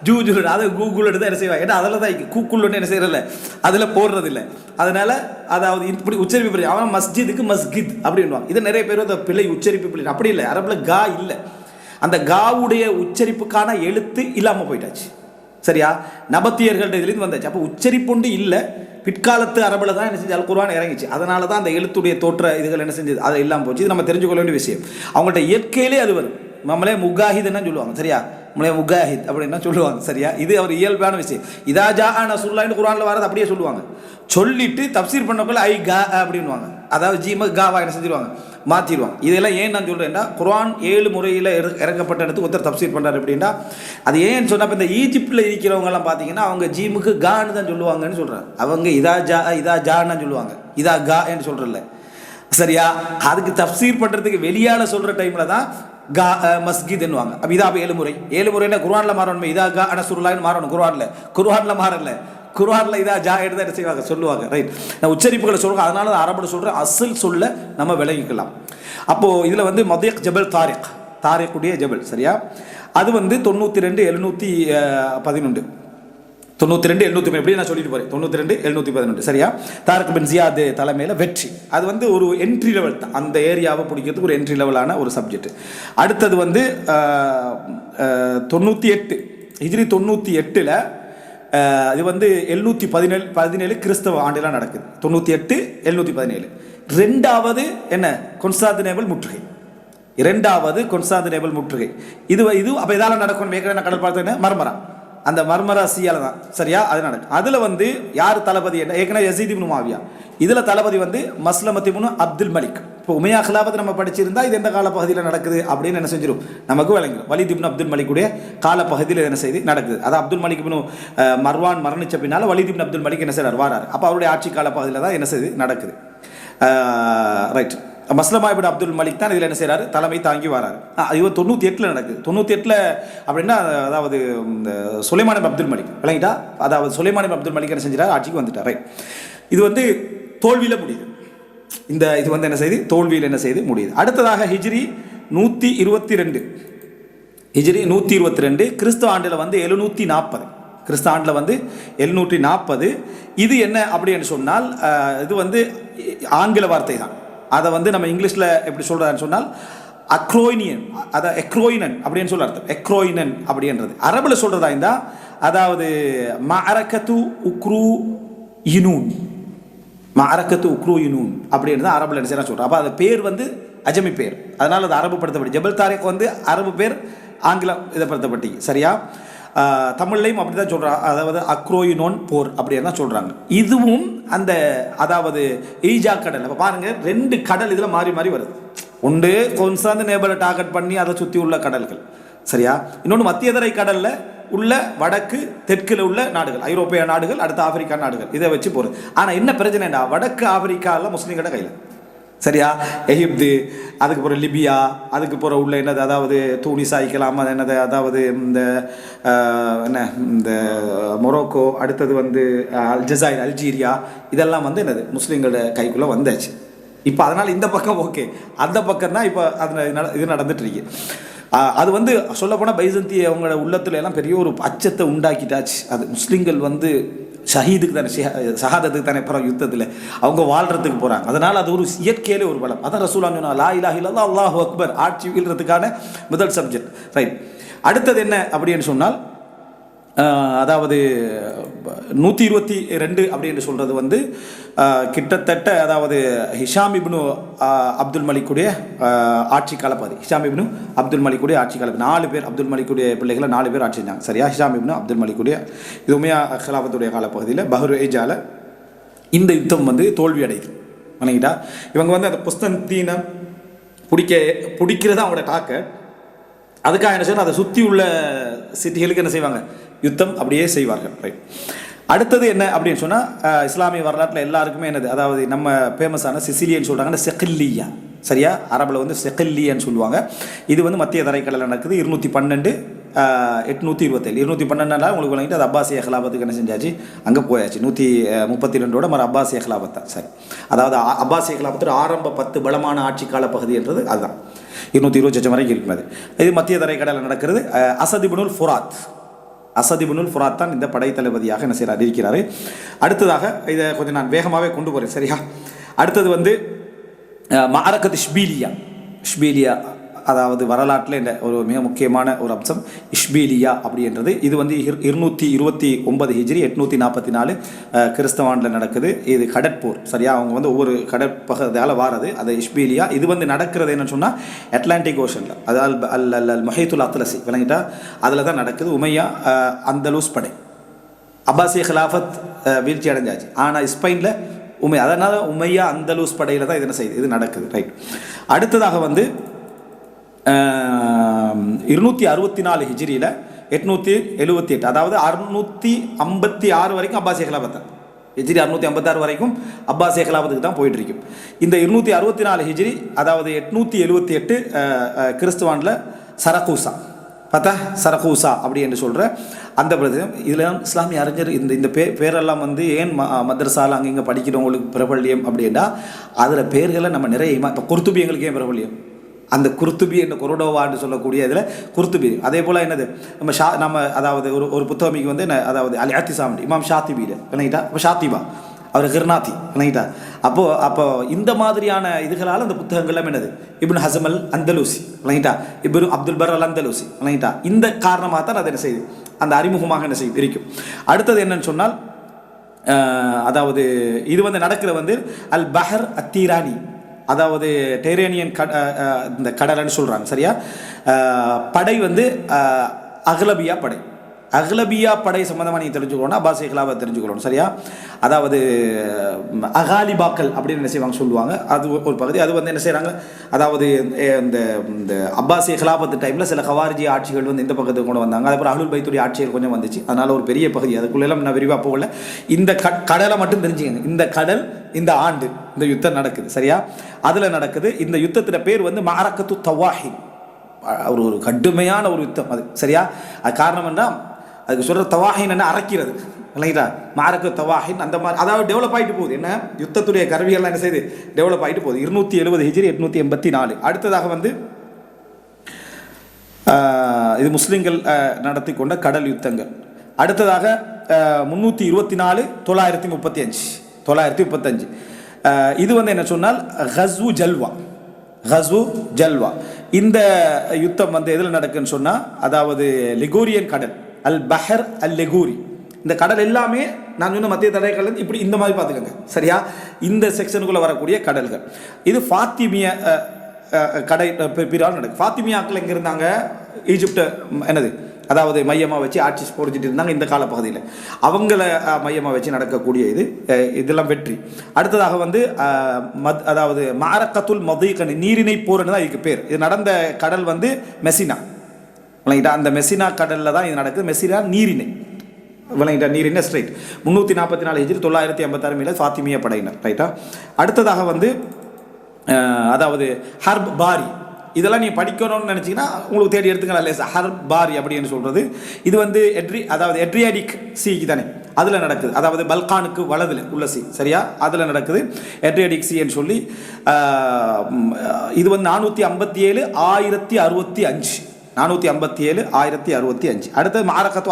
Speaker 1: ஜூஜுல், அது கூகுள் எடுத்து என்ன செய்வாங்க, ஏன்னா அதில் தான் கூக்குள்னு என்ன செய்யறதில்ல, அதில் போடுறதில்ல. அதனால அதாவது இப்படி உச்சரிப்பு பிள்ளை, அவன் மஸ்ஜிதுக்கு மஸ்கித் அப்படின்வாங்க. இது நிறைய பேர் அந்த பிள்ளை உச்சரிப்பு பிள்ளை அப்படி இல்லை, அரபில் கா இல்லை, அந்த காவுடைய உச்சரிப்புக்கான எழுத்து இல்லாமல் போயிட்டாச்சு. சரியா, நபத்தியர்கள்ட்ட இதுலேருந்து வந்தாச்சு. அப்போ உச்சரிப்புண்டு இல்லை, பிற்காலத்து அரபில் தான் என்ன செஞ்சு அல் குர்ஆன் இறங்கிச்சு. அதனால தான் அந்த எழுத்துடைய தோற்ற இதுகள் என்ன செஞ்சது, அது எல்லாம் போச்சு. இது நம்ம தெரிஞ்சுக்கொள்ள வேண்டிய விஷயம். அவங்கள்ட்ட இயற்கையிலே அது வரும். நம்மளே முகாஹித்னா சொல்லுவாங்க. சரியா, நம்மளே முகாஹித் அப்படின்னா சொல்லுவாங்க. சரியா, இது அவர் இயல்பான விஷயம். இதா ஜா நஸ்ருல்லாஹ்னு குர்ஆனில் வரது அப்படியே சொல்லுவாங்க. சொல்லிட்டு தப்சீர் பண்ணக்குள்ள ஐ கா அப்படின்வாங்க. அதாவது ஜீம காவா என்ன செஞ்சிருவாங்க, மாற்றிடுவாங்க. இதெல்லாம் ஏன் நான் சொல்கிறேன்னா, குர்ஆன் 7 முறையில் இறக்கப்பட்ட இடத்துக்கு ஒருத்தர் தப்சீர் பண்ணுறாரு அப்படின்னா, அது ஏன்னு சொன்னால், இப்போ இந்த ஈஜிப்டில் இருக்கிறவங்கலாம் பார்த்தீங்கன்னா அவங்க ஜீமுக்கு கான்னு தான் சொல்லுவாங்கன்னு சொல்கிறாங்க. அவங்க இதா ஜான்னு சொல்லுவாங்க, இதா கா என்று சொல்கிறல்ல. சரியா, அதுக்கு தப்சீர் பண்ணுறதுக்கு வெளியால் சொல்கிற டைமில் தான் கா மஸ்கித் என்னுவாங்க. அப்போ இதா 7 முறை, 7 முறையில் குர்ஆனில் மாறணுமே, இதா கா நஸ்ருல்லாஹ்னு மாறணும். குர்ஆனில் மாறல, குர்ஆனில் இதா ஜா எடுத்து என்ன செய்வாங்க, சொல்லுவாங்க. ரைட், நான் உச்சரிப்புகளை சொல்கிறேன், அதனால தான் அரபில் சொல்கிறேன், அசல் சொல்ல நம்ம விளங்கிக்கலாம். அப்போது இதில் வந்து மதியக் ஜபல் தாரிக்குடைய ஜபல். சரியா, அது வந்து 92,711 92,711 எப்படி நான் சொல்லிட்டு போகிறேன், 92,711. சரியா, தாரிக் பின் ஜியாத் தலைமையில் வெற்றி. அது வந்து ஒரு என்ட்ரி லெவல் தான், அந்த ஏரியாவை பிடிக்கிறதுக்கு ஒரு என்ட்ரி லெவலான ஒரு சப்ஜெக்ட். அடுத்தது வந்து 98 ஹிஜ்ரி 98ல் இது வந்து 717 கிறிஸ்தவ ஆண்டுலாம் நடக்குது. 98 717. ரெண்டாவது என்ன, கொன்ஸ்டாந்தினோபிள் முற்றுகை. இரண்டாவது கொன்ஸ்டாந்தினோபிள் முற்றுகை. இது அப்போ இதால் நடக்கும். ஏற்கனவே கடல் பார்த்தீங்கன்னா மர்மரா, அந்த மர்மரா சியால தான். சரியா, அது நடக்கும். அதில் வந்து யார் தளபதி என்ன, ஏற்கனவே யஸீத் இப்னு முஆவியா. இதில் தளபதி வந்து மஸ்லமத் இப்னு அப்துல் மலிக். இப்போ உமையா கிலாபத் நம்ம படிச்சிருந்தா இது எந்த காலப்பகுதியில் நடக்குது அப்படின்னு என்ன செஞ்சிடும், நமக்கு விளங்கிடும். வலீத் இப்னு அப்துல் மலிக்குடைய காலப்பகுதியில் என்ன செய்து நடக்குது. அது அப்துல் மலிக் இப்னு மர்வான் மரணிச்ச பின்னால் வலீத் இப்னு அப்துல் மலிக் என்ன செய்கிறார், வாராரு. அப்போ அவருடைய ஆட்சி காலப்பகுதியில் தான் என்ன செய்து நடக்குது. ரைட், மஸ்லமா இப்னு அப்துல் மலிக் தான் இதில் என்ன செய்கிறாரு, தலைமை தாங்கி வராரு. இது 98 நடக்குது. 98 அப்படின்னா அதாவது சுலைமான் இப்னு அப்துல் மலிக் விளங்கிட்டா, அதாவது சுலைமான் இப்னு அப்துல் மலிக் என்ன செஞ்சிட்டார், ஆட்சிக்கு வந்துட்டார். ரைட், இது வந்து தோல்வியில் முடியுது. இது வந்து என்ன செய்து, தோல்வியில் என்ன செய்து முடியுது. அடுத்ததாக ஹிஜ்ரி 122 கிறிஸ்தவ ஆண்டில் வந்து 740, கிறிஸ்தவ ஆண்டில் வந்து 740. இது என்ன அப்படின்னு சொன்னால், இது வந்து ஆங்கில வார்த்தை தான். அதை வந்து நம்ம இங்கிலீஷில் எப்படி சொல்கிறான்னு சொன்னால் அக்ரோயினியன், அதை எக்ரோயினன் அப்படின்னு சொல்ல அர்த்தம். எக்ரோயினன் அப்படின்றது அரபில் சொல்கிறதா இருந்தால், அதாவது மஅரகத்து உக்ரு இனூன், மஅரகத்து உக்ரு இனூன் அப்படின்றது அரபில் என்ன செய்யலாம் சொல்கிறோம். அப்போ அது பேர் வந்து அஜமி பேர், அதனால் அது அரபு படுத்தப்பட்டு. ஜபல் தாரிக் வந்து அரபு பேர், ஆங்கிலம் இதை படுத்தப்பட்டி. சரியா, தமிழ்லையும் அப்படி தான் சொல்கிறாங்க, அதாவது அக்ரோயினோன் போர் அப்படின்னு தான் சொல்கிறாங்க. இதுவும் அந்த அதாவது ஈஜா கடல். அப்போ பாருங்கள், 2 கடல் இதில் மாறி மாறி வருது. ஒன்று கொன்ஸ்டாந்தினோபிளை டார்கெட் பண்ணி அதை சுற்றி உள்ள கடல்கள். சரியா, இன்னொன்று மத்தியதரை கடலில் உள்ள வடக்கு தெற்கில் உள்ள நாடுகள், ஐரோப்பிய நாடுகள், அடுத்த ஆப்பிரிக்கா நாடுகள், இதை வச்சு போகிறது. ஆனால் என்ன பிரச்சனைடா, வடக்கு ஆப்பிரிக்காவில் முஸ்லீம்கிட்ட கையில். சரியா, எகிப்து, அதுக்கு போகிற லிபியா, அதுக்கு போகிற உள்ள என்னது, அதாவது தூனிஸ் ஆகிக்கலாம், அது என்னது, அதாவது இந்த மொரோக்கோ, அடுத்தது வந்து அல்ஜசாயர், அல்ஜீரியா, இதெல்லாம் வந்து என்னது முஸ்லீம்களோட கைக்குள்ளே வந்தாச்சு. இப்போ அதனால் இந்த பக்கம் ஓகே, அந்த பக்கம் தான் இப்போ இது நடந்துட்டு இருக்கு. அது வந்து சொல்லப்போனால் பைசந்திய அவங்களோட உள்ளத்துல எல்லாம் பெரிய ஒரு அச்சத்தை உண்டாக்கிட்டாச்சு. அது முஸ்லீம்கள் வந்து ஷஹீதுக்கு தானே, ஷஹாதத்துக்கு தானே அப்புறம் யுத்தத்தில் அவங்க வாழ்கிறதுக்கு போகிறாங்க. அதனால் அது ஒரு இயற்கையிலே ஒரு பலம். அதான் ரசூலுல்லாஹ் சொன்னா லா இலாஹ இல்லல்லாஹ் அல்லாஹு அக்பர், ஆட்சி வீழ்றதுக்கான முதல் சப்ஜெக்ட். ரைட், அடுத்தது என்ன அப்படின்னு சொன்னால், அதாவது 122 அப்படின்னு சொல்கிறது வந்து கிட்டத்தட்ட அதாவது ஹிஷாம் இப்னு அப்துல் மலிக்குடைய ஆட்சி காலப்பகுதி. ஹிஷாம் இப்னு அப்துல் மலிக்குடைய ஆட்சி காலப்பகுதி. 4 பேர் அப்துல் மலிக்குடைய பிள்ளைகளை 4 பேர் ஆட்சி செஞ்சாங்க. சரியா, ஹிஷாம் இப்னு அப்துல் மலிக்குடைய இது உமையா ஹிலாஃபத்துடைய காலப்பகுதியில் பஹ்ரு ஏஜால இந்த யுத்தம் வந்து தோல்வி அடையுது. வணங்கிட்டா, இவங்க வந்து அந்த குஸ்தந்தீனை பிடிக்கிறது அவங்களோட டாக்க. அதுக்காக என்ன செய்யணும், அதை சுற்றி உள்ள சிட்டிகளுக்கு என்ன செய்வாங்க, யுத்தம் அப்படியே செய்வார்கள். ரைட், அடுத்தது என்ன அப்படின்னு சொன்னால், இஸ்லாமிய வரலாற்றில் எல்லாருக்குமே என்னது, அதாவது நம்ம ஃபேமஸான சிசிலியன்னு சொல்கிறாங்கன்னா செகில்லியா. சரியா, அரபில் வந்து செகில்லியான்னு சொல்லுவாங்க. இது வந்து மத்திய தரைக்கடலில் நடக்குது. 212 827 212 உங்களுக்கு விளங்கிட்டு அது அப்பாசிய ஹிலாபத்துக்கு என்ன செஞ்சாச்சு அங்கே போயாச்சு 132 மறு அப்பாசிய ஹிலாபத் தான் சரி. அதாவது அப்பாசிய ஹிலாபத்தோட ஆரம்ப 10 பலமான ஆட்சி கால பகுதி என்றது அதுதான் 228 வரைக்கும் இருக்கிறது. இது மத்திய தரைக்கடலில் நடக்கிறது. அசத் இப்னுல் ஃபுராத் தான் இந்த படைத்தளபதியாக என்ன செய்கிறார் இருக்கிறார். அடுத்ததாக இதை கொஞ்சம் நான் வேகமாகவே கொண்டு போகிறேன் சரியா. அடுத்தது வந்து மஅரகத் இஷ்பீலியா அதாவது வரலாற்றில் இந்த ஒரு மிக முக்கியமான ஒரு அம்சம் இஷ்பீலியா அப்படின்றது. இது வந்து 229 ஹிஜ்ரி 844 கிறிஸ்தவாண்டில் நடக்குது. இது கடற்போர் சரியா. அவங்க வந்து ஒவ்வொரு கடற்பகுதியால் வாரது அது இஷ்பீலியா. இது வந்து நடக்கிறது என்னன்னு சொன்னால் அட்லாண்டிக் ஓஷனில், அதாவது அல் மஹீத்துல் அத்லசி விளங்கிட்டா அதில் தான் நடக்குது. உமையா அந்தலூஸ் படை அப்பாசிய ஹிலாஃபத் வீழ்ச்சி அடைஞ்சாச்சு. ஆனால் ஸ்பெயினில் அதனால் உமையா அந்தலூஸ் படையில் தான் இது என்ன செய்யுது இது நடக்குது ரைட். அடுத்ததாக வந்து 264 ஹிஜ்ரியில் 878 அதாவது 656 வரைக்கும் அப்பாசிய ஹிலாபத் தான். ஹிஜ்ரி 656 வரைக்கும் அப்பாசிய ஹிலாபத்துக்கு தான் போயிட்டு இருக்கும். இந்த 264 ஹிஜ்ரி அதாவது 878 கிறிஸ்துவானில் சரகூசா அப்படி என்று சொல்கிற அந்த பிரதேசம். இதில் இஸ்லாமிய அறிஞர் இந்த பேரெல்லாம் வந்து ஏன் மதரசாவில் அங்கே படிக்கிறவங்களுக்கு பிரபல்யம் அப்படின்னா அதில் பேர்களை நம்ம நிறைய இப்போ குர்துபி எங்களுக்கு ஏன் பிரபல்யம், அந்த குர்துபி என்ற கொரோடோவான்னு சொல்லக்கூடிய இதில் குர்துபி. அதே போல் என்னது நம்ம அதாவது ஒரு புத்தகமிக்கு வந்து அதாவது அல் இஅ்திஸாம் இமாம் ஷாத்திபியில் விளங்கிட்டா. அப்போ ஷாத்திபா அவர் கிர்னாத்தி விளங்கிட்டா. அப்போ இந்த மாதிரியான இதுகளால் அந்த புத்தகங்கள்லாம் என்னது இப்னு ஹஸம் அல் அந்தலூசி விளங்கிட்டா, இப்னு அப்துல் பர் அல் அந்தலூசி விளங்கிட்டா. இந்த காரணமாக தான் அது என்ன செய்யுது அந்த அறிமுகமாக என்ன செய்து இருக்கும். அடுத்தது என்னன்னு சொன்னால் அதாவது இது வந்து நடக்கிற வந்து அல் பஹர் அத்தீரானி அதாவது டெரேனியன் இந்த கடல்னு சொல்கிறாங்க சரியா. படை வந்து அக்லபியா படை சம்மந்தமாக நீங்கள் தெரிஞ்சுக்கணும். அப்பாசிய ஹிலாஃபத் தெரிஞ்சுக்கணும் சரியா. அதாவது அகாலிபாக்கள் அப்படின்னு என்ன செய்வாங்க சொல்லுவாங்க, அது ஒரு பகுதி. அது வந்து என்ன செய்கிறாங்க அதாவது இந்த அப்பாசிய ஹிலாஃபத் டைமில் சில ஹவாரிஜி ஆட்சிகள் வந்து இந்த பக்கத்துக்கு கொண்டு வந்தாங்க. அதுக்கப்புறம் அஹ்லுல் பைத்துடைய ஆட்சிகள் கொஞ்சம் வந்துச்சு. அதனால் ஒரு பெரிய பகுதி அதுக்குள்ளெல்லாம் நான் விரிவாக போகல. இந்த கடலை மட்டும் தெரிஞ்சுக்கங்க. இந்த கடல் இந்த ஆண்டு இந்த யுத்தம் நடக்குது சரியா. அதில் நடக்குது. இந்த யுத்தத்தில் பேர் வந்து மஅரகத்து தவாஹின். ஒரு கடுமையான ஒரு யுத்தம் அது சரியா. அது காரணம் என்ன அதுக்கு சொல்கிற தவாஹின் என்ன அரைக்கிறது இல்லைங்களா. மஅரக தவாஹின் அந்த மாதிரி அதாவது டெவலப் ஆகிட்டு போகுது. என்ன யுத்தத்துடைய கருவிகள்லாம் என்ன செய்யுது டெவலப் ஆகிட்டு போகுது. 270 ஹிஜ்ரி 884. அடுத்ததாக வந்து இது முஸ்லிம்கள் நடத்தி கொண்ட கடல் யுத்தங்கள். அடுத்ததாக 324 935 இது வந்து என்ன சொன்னால் கஸ்வு ஜல்வா. இந்த யுத்தம் வந்து எதில் நடக்குன்னு சொன்னால் அதாவது லிகோரியன் கடல் அல் பஹர் அல் லெகூரி. இந்த கடல் எல்லாமே நான் சொன்ன மத்திய தரைக்கடல் இப்படி இந்த மாதிரி பார்த்துக்கோங்க சரியா. இந்த செக்ஷனுக்குள்ளே வரக்கூடிய கடல்கள். இது ஃபாத்திமிய கடை பிரிவால் நடக்கும். ஃபாத்திமியாக்கள் எங்கே இருந்தாங்க ஈஜிப்டை என்னது அதாவது மையமாக வச்சு ஆட்சி பொறிச்சிட்டு இருந்தாங்க இந்த காலப்பகுதியில். அவங்கள மையமாக வச்சு நடக்கக்கூடிய இதெல்லாம் வெற்றி. அடுத்ததாக வந்து அதாவது மஅரகத்துல் மதீகன் நீரிணை போர்னு தான் இதுக்கு பேர். இது நடந்த கடல் வந்து மெசினா விளங்கிட்டா. அந்த மெசினா கடலில் தான் இது நடக்குது. மெசினா நீரிணை விளங்கிட்டா. நீரிணை ஸ்ட்ரைட் 344 ஹிஜ்ரி 956 ஃபாத்திமியா படையினர் ரைட்டா. அடுத்ததாக வந்து அதாவது ஹர்ப் பாரி. இதெல்லாம் நீங்கள் படிக்கணும்னு நினச்சிங்கன்னா உங்களுக்கு தேடி எடுத்துக்கலாம் இல்லை. ஹர்ப் பாரி அப்படின்னு சொல்கிறது இது வந்து அதாவது எட்ரியாடிக் சீக்கு தானே அதில் நடக்குது. அதாவது பல்கானுக்கு வலதில் உள்ள சி சரியா அதில் நடக்குது எட்ரியாடிக் சீன்னு சொல்லி. இது வந்து 457 1065 1065. அடுத்தது மஅரகத்து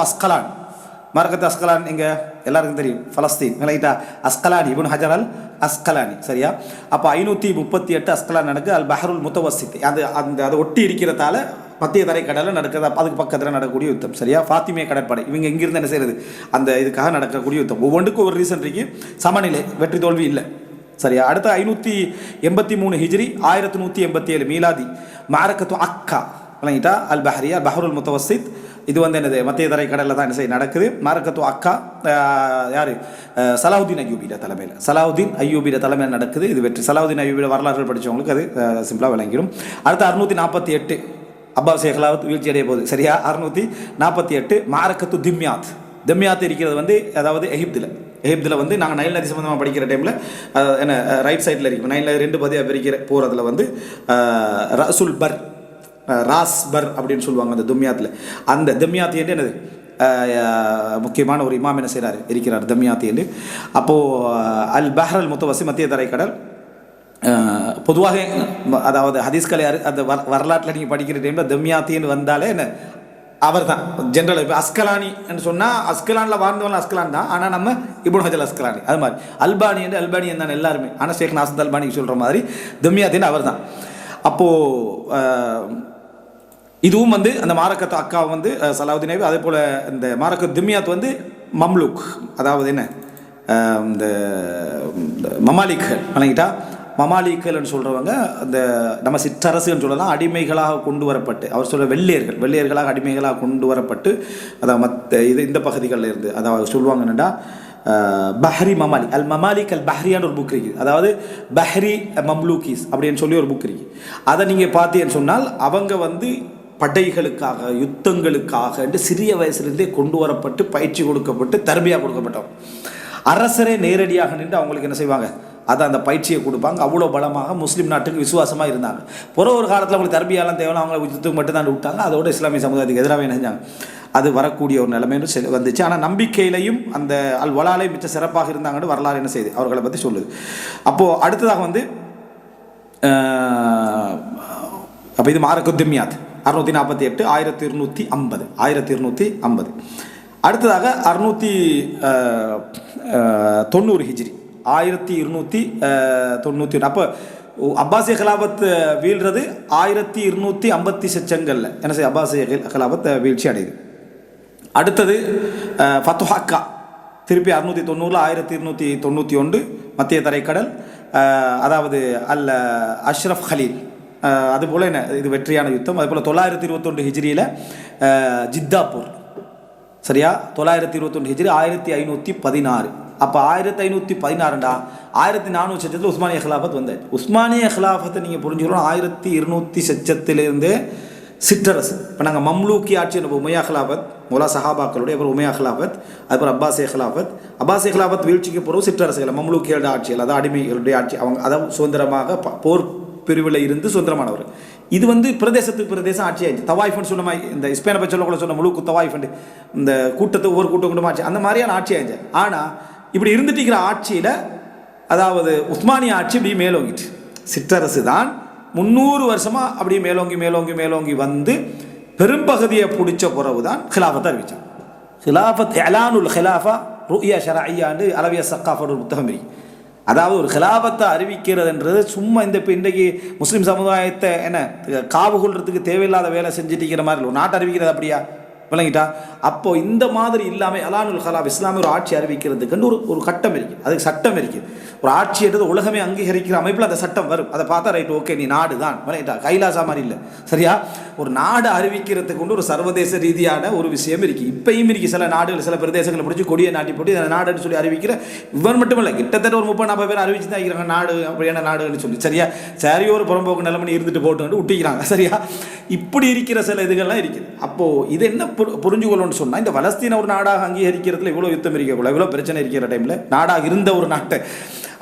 Speaker 1: அஸ்கலான் எங்கே எல்லாருக்கும் தெரியும் பலஸ்தீன் விளங்கிட்டா. அஸ்கலானி இப்னு ஹஜர் அல் அஸ்கலானி சரியா. அப்போ 538 அஸ்கலான் நடக்குது. அல் பஹருல் முத்தவஸ்ஸித் அதை ஒட்டி இருக்கிறதால மத்திய தரை கடலில் நடக்குது. அதுக்கு பக்கத்தில் நடக்கக்கூடிய யுத்தம் சரியா. ஃபாத்திமிய கடற்படை இவங்க எங்கிருந்து என்ன செய்கிறது அந்த இதுக்காக நடக்கக்கூடிய யுத்தம். ஒவ்வொன்றுக்கும் ஒரு ரீசன் இருக்கு. சமநிலை வெற்றி தோல்வி இல்லை சரியா. அடுத்த 583 ஹிஜ்ரி 1187 மீலாதி மஅரகத்து அக்கா விளங்கிட்டா. அல் பஹரியா பஹருல் முத்தவஸ்ஸித் இது வந்து என்னது மத்திய தரை கடலில் தான் என்ன செய்ய நடக்குது. மஅரகத்து அக்கா யார் சலாஹுதீன் அய்யூபியோட தலைமையில் நடக்குது. இது வெற்றி. சலாஹுதீன் அய்யூபியோட வரலாறுகள் படித்தவங்களுக்கு அது சிம்பிளாக விளங்கிடும். அடுத்து 648 அப்பாசிய ஹிலாஃபத் வீழ்ச்சி அடைய போகுது சரியா. 648 மஅரகத்து திம்யாத் இருக்கிறது வந்து அதாவது எகிப்தில் வந்து நாங்கள் நைல் நதி சம்பந்தமாக படிக்கிற டைமில் என்ன ரைட் சைடில் இருக்கும் நைலில் 2 பகுதியாக பிரிக்கிற போகிறதுல வந்து ரசுல் பர் ராஸ்பர் அப்படின்னு சொல்லுவாங்க அந்த தும்யாத்தில். அந்த தம்யாத்தி என்று என்னது முக்கியமான ஒரு இமாம் என்ன செய்கிறார் இருக்கிறார் தம்யாத்தி என்று. அப்போது அல் பஹர் அல் முத்தவசி மத்திய தரைக்கடல் பொதுவாக அதாவது ஹதீஸ்கலை அந்த வரலாற்றில் நீங்கள் படிக்கிற டைமில் தம்யாத்தின்னு வந்தாலே என்ன அவர் தான் ஜென்ரல். இப்போ அஸ்கலானி என்று சொன்னால் அஸ்கலானில் வாழ்ந்தவங்க அஸ்கலான் தான், ஆனால் நம்ம இப்னு ஹஜர் அஸ்கலானி. அது மாதிரி அல்பானி என்று அல்பானியன் தான் எல்லாருமே, ஆனால் ஷேக் நாசர் அல்பானிக்கு சொல்கிற மாதிரி தம்யாத்தின்னு அவர் தான். அப்போது இதுவும் வந்து அந்த மாரக்கத்து அக்கா வந்து சலாவுதீன் ஐபி, அதே போல் இந்த மாரக்கத் திம்யாத் வந்து மம்லுக், அதாவது என்ன இந்த மமாலிக்கள் வணங்கிட்டா. மமாலிக்கல்னு சொல்கிறவங்க அந்த நம்ம சிற்றரசுன்னு சொல்லலாம், அடிமைகளாக கொண்டு வரப்பட்டு, அவர் சொல்கிற வெள்ளையர்களாக அடிமைகளாக கொண்டு வரப்பட்டு, அதாவது மற்ற இந்த பகுதிகளில் இருந்து, அதாவது சொல்லுவாங்க என்னென்னா பஹ்ரி மமாலிக், அல் மமாலிக் அல் பஹ்ரியான்னு ஒரு புக் இருக்குது. அதாவது பஹ்ரி மம்லூக்கிஸ் அப்படின்னு சொல்லி ஒரு புக் இருக்குது. அதை நீங்கள் பார்த்தீங்கன்னு சொன்னால் அவங்க வந்து படைகளுக்காக யுத்தங்களுக்காக என்று சிறிய வயசுலேருந்தே கொண்டு வரப்பட்டு பயிற்சி கொடுக்கப்பட்டு தர்பியா கொடுக்கப்பட்டவங்க. அரசரே நேரடியாக நின்று அவங்களுக்கு என்ன செய்வாங்க, அதை அந்த பயிற்சியை கொடுப்பாங்க. அவ்வளோ பலமாக முஸ்லீம் நாட்டுக்கு விசுவாசமாக இருந்தாங்க. ஒரு காலத்தில் அவங்களுக்கு தர்பியாலாம் தேவையான அவங்கள யுத்தத்துக்கு மட்டும்தான் விட்டாங்க. அதோட இஸ்லாமிய சமுதாயத்துக்கு எதிராக என்ன செஞ்சாங்க, அது வரக்கூடிய ஒரு நிலைமைன்னு வந்துச்சு. ஆனால் நம்பிக்கையிலையும் அந்த அல் வலாலையும் மிச்ச சிறப்பாக இருந்தாங்கன்னு வரலாறு என்ன செய்யுது அவர்களை பற்றி சொல்லுது. அப்போது அடுத்ததாக வந்து அப்போ இது மாரக்கத் திம்யாத் 648 1250 1250. அடுத்ததாக 690 ஹிஜ்ரி 1291. அப்போ அப்பாசிய கலாபத் வீழ்றது 1250 செச்சங்களில் என்ன செய்ய அப்பாசிய கலாபத் வீழ்ச்சி அடையுது. அடுத்தது ஃபத்துஹக்கா திருப்பி 690 1291 மத்திய தரைக்கடல், அதாவது அல் அஷ்ரஃப் கலீல், அதுபோல் என்ன இது வெற்றியான யுத்தம். அதுபோல் 921 ஹிஜ்ரியில் ஜித்தாப்பூர், சரியா 921 ஹிஜ்ரி 1516. அப்போ 1516டா 1400 சச்சத்தில் உஸ்மானிய ஹிலாஃபத் வந்தாச்சு. உஸ்மானிய ஹிலாஃபத்தை நீங்கள் புரிஞ்சுக்கணும் 1200 சச்சத்திலிருந்தே சிற்றரசு. இப்போ நாங்கள் மம்லூக்கி ஆட்சி உமையா ஹிலாஃபத் மௌலா சஹாபாக்களுடைய, அப்புறம் உமையா ஹிலாஃபத், அதுக்கப்புறம் அப்பாசிய ஹிலாஃபத் வீழ்ச்சிக்கு போகிறோம் சிற்றரசுகள் மம்லூக்கியோட ஆட்சிகள், அதாவது அடிமைகளுடைய ஆட்சி. அவங்க அதாவது சுதந்திரமாக போர் பிரிவில் இருந்து சுதந்திரமானவர். இது வந்து பிரதேசத்துக்கு பிரதேசம் ஆட்சி ஆயிடுச்சு. தவாய்ஃபுன்னு சொன்ன இந்த ஸ்பெயினை பற்றி சொல்லக்கூட சொன்ன முழுக்கு தவாய்ஃபுண்டு இந்த கூட்டத்துக்கு ஒவ்வொரு கூட்டம் ஆட்சி, அந்த மாதிரியான ஆட்சி ஆயிடுச்சு. ஆனால் இப்படி இருந்துட்டு இருக்கிற ஆட்சியில் அதாவது உஸ்மானிய ஆட்சி இப்படி மேலோங்கிட்டு, சிற்றரசு தான் 300 வருஷமாக அப்படியே மேலோங்கி வந்து பெரும்பகுதியை பிடிச்ச பிறகு தான் ஹிலாஃபத்தை அறிவிச்சாங்க. ஹிலாஃபத் எலானுல் ஹிலாஃபா ருயா ஷரஐயாண்டு அலவியா சக்காஃபோட புத்தகம் இருக்கு. அதாவது ஒரு ஹிலாஃபத்தை அறிவிக்கிறதுன்றது சும்மா இந்த இப்போ இன்றைக்கு முஸ்லீம் சமுதாயத்தை என்ன காவு கொள்றதுக்கு தேவையில்லாத வேலை செஞ்சுட்டு இருக்கிற மாதிரி இல்லை. ஒரு நாட்டை அறிவிக்கிறது அப்படியா விளங்கிட்டா? அப்போது இந்த மாதிரி இல்லாமல் அலானுல் ஹலாப் இஸ்லாமிய ஒரு ஆட்சி அறிவிக்கிறதுக்குன்னு ஒரு கட்டம் இருக்குது, அதுக்கு சட்டம் இருக்குது. ஒரு ஆட்சி எடுத்து உலகமே அங்கீகரிக்கிற அமைப்பில் அந்த சட்டம் வரும். அதை பார்த்தா ரைட் ஓகே நீ நாடு தான் விளங்கிட்டா, கைலாசா மாதிரி இல்லை சரியா. ஒரு நாடு அறிவிக்கிறதுக்கு கொண்டு ஒரு சர்வதேச ரீதியான ஒரு விஷயம் இருக்குது. இப்பயும் இருக்குது. சில நாடுகள் சில பிரதேசங்களை பிடிச்சி கொடியை நாட்டி போட்டு அந்த நாடுன்னு சொல்லி அறிவிக்கிற இவர் மட்டும் இல்லை, கிட்டத்தட்ட ஒரு 30-40 பேர் அறிவிச்சு தான் இருக்கிறாங்க நாடு அப்படியான நாடுன்னு சொல்லி சரியா. சரியோ ஒரு புறம்போக்கு நிலைமை இருந்துட்டு போட்டு விட்டிக்கிறாங்க சரியா. இப்படி இருக்கிற சில இதுகள்லாம் இருக்குது. அப்போது இது என்ன புரிஞ்சுக்கொள்ளணும்னு சொன்னால், இந்த பலஸ்தீன ஒரு நாடாக அங்கீகரிக்கிறதுல இவ்வளோ யுத்தம் இருக்கக்கூடாது, இவ்வளோ பிரச்சனை இருக்கிற டைமில் நாடாக இருந்த ஒரு நாட்டை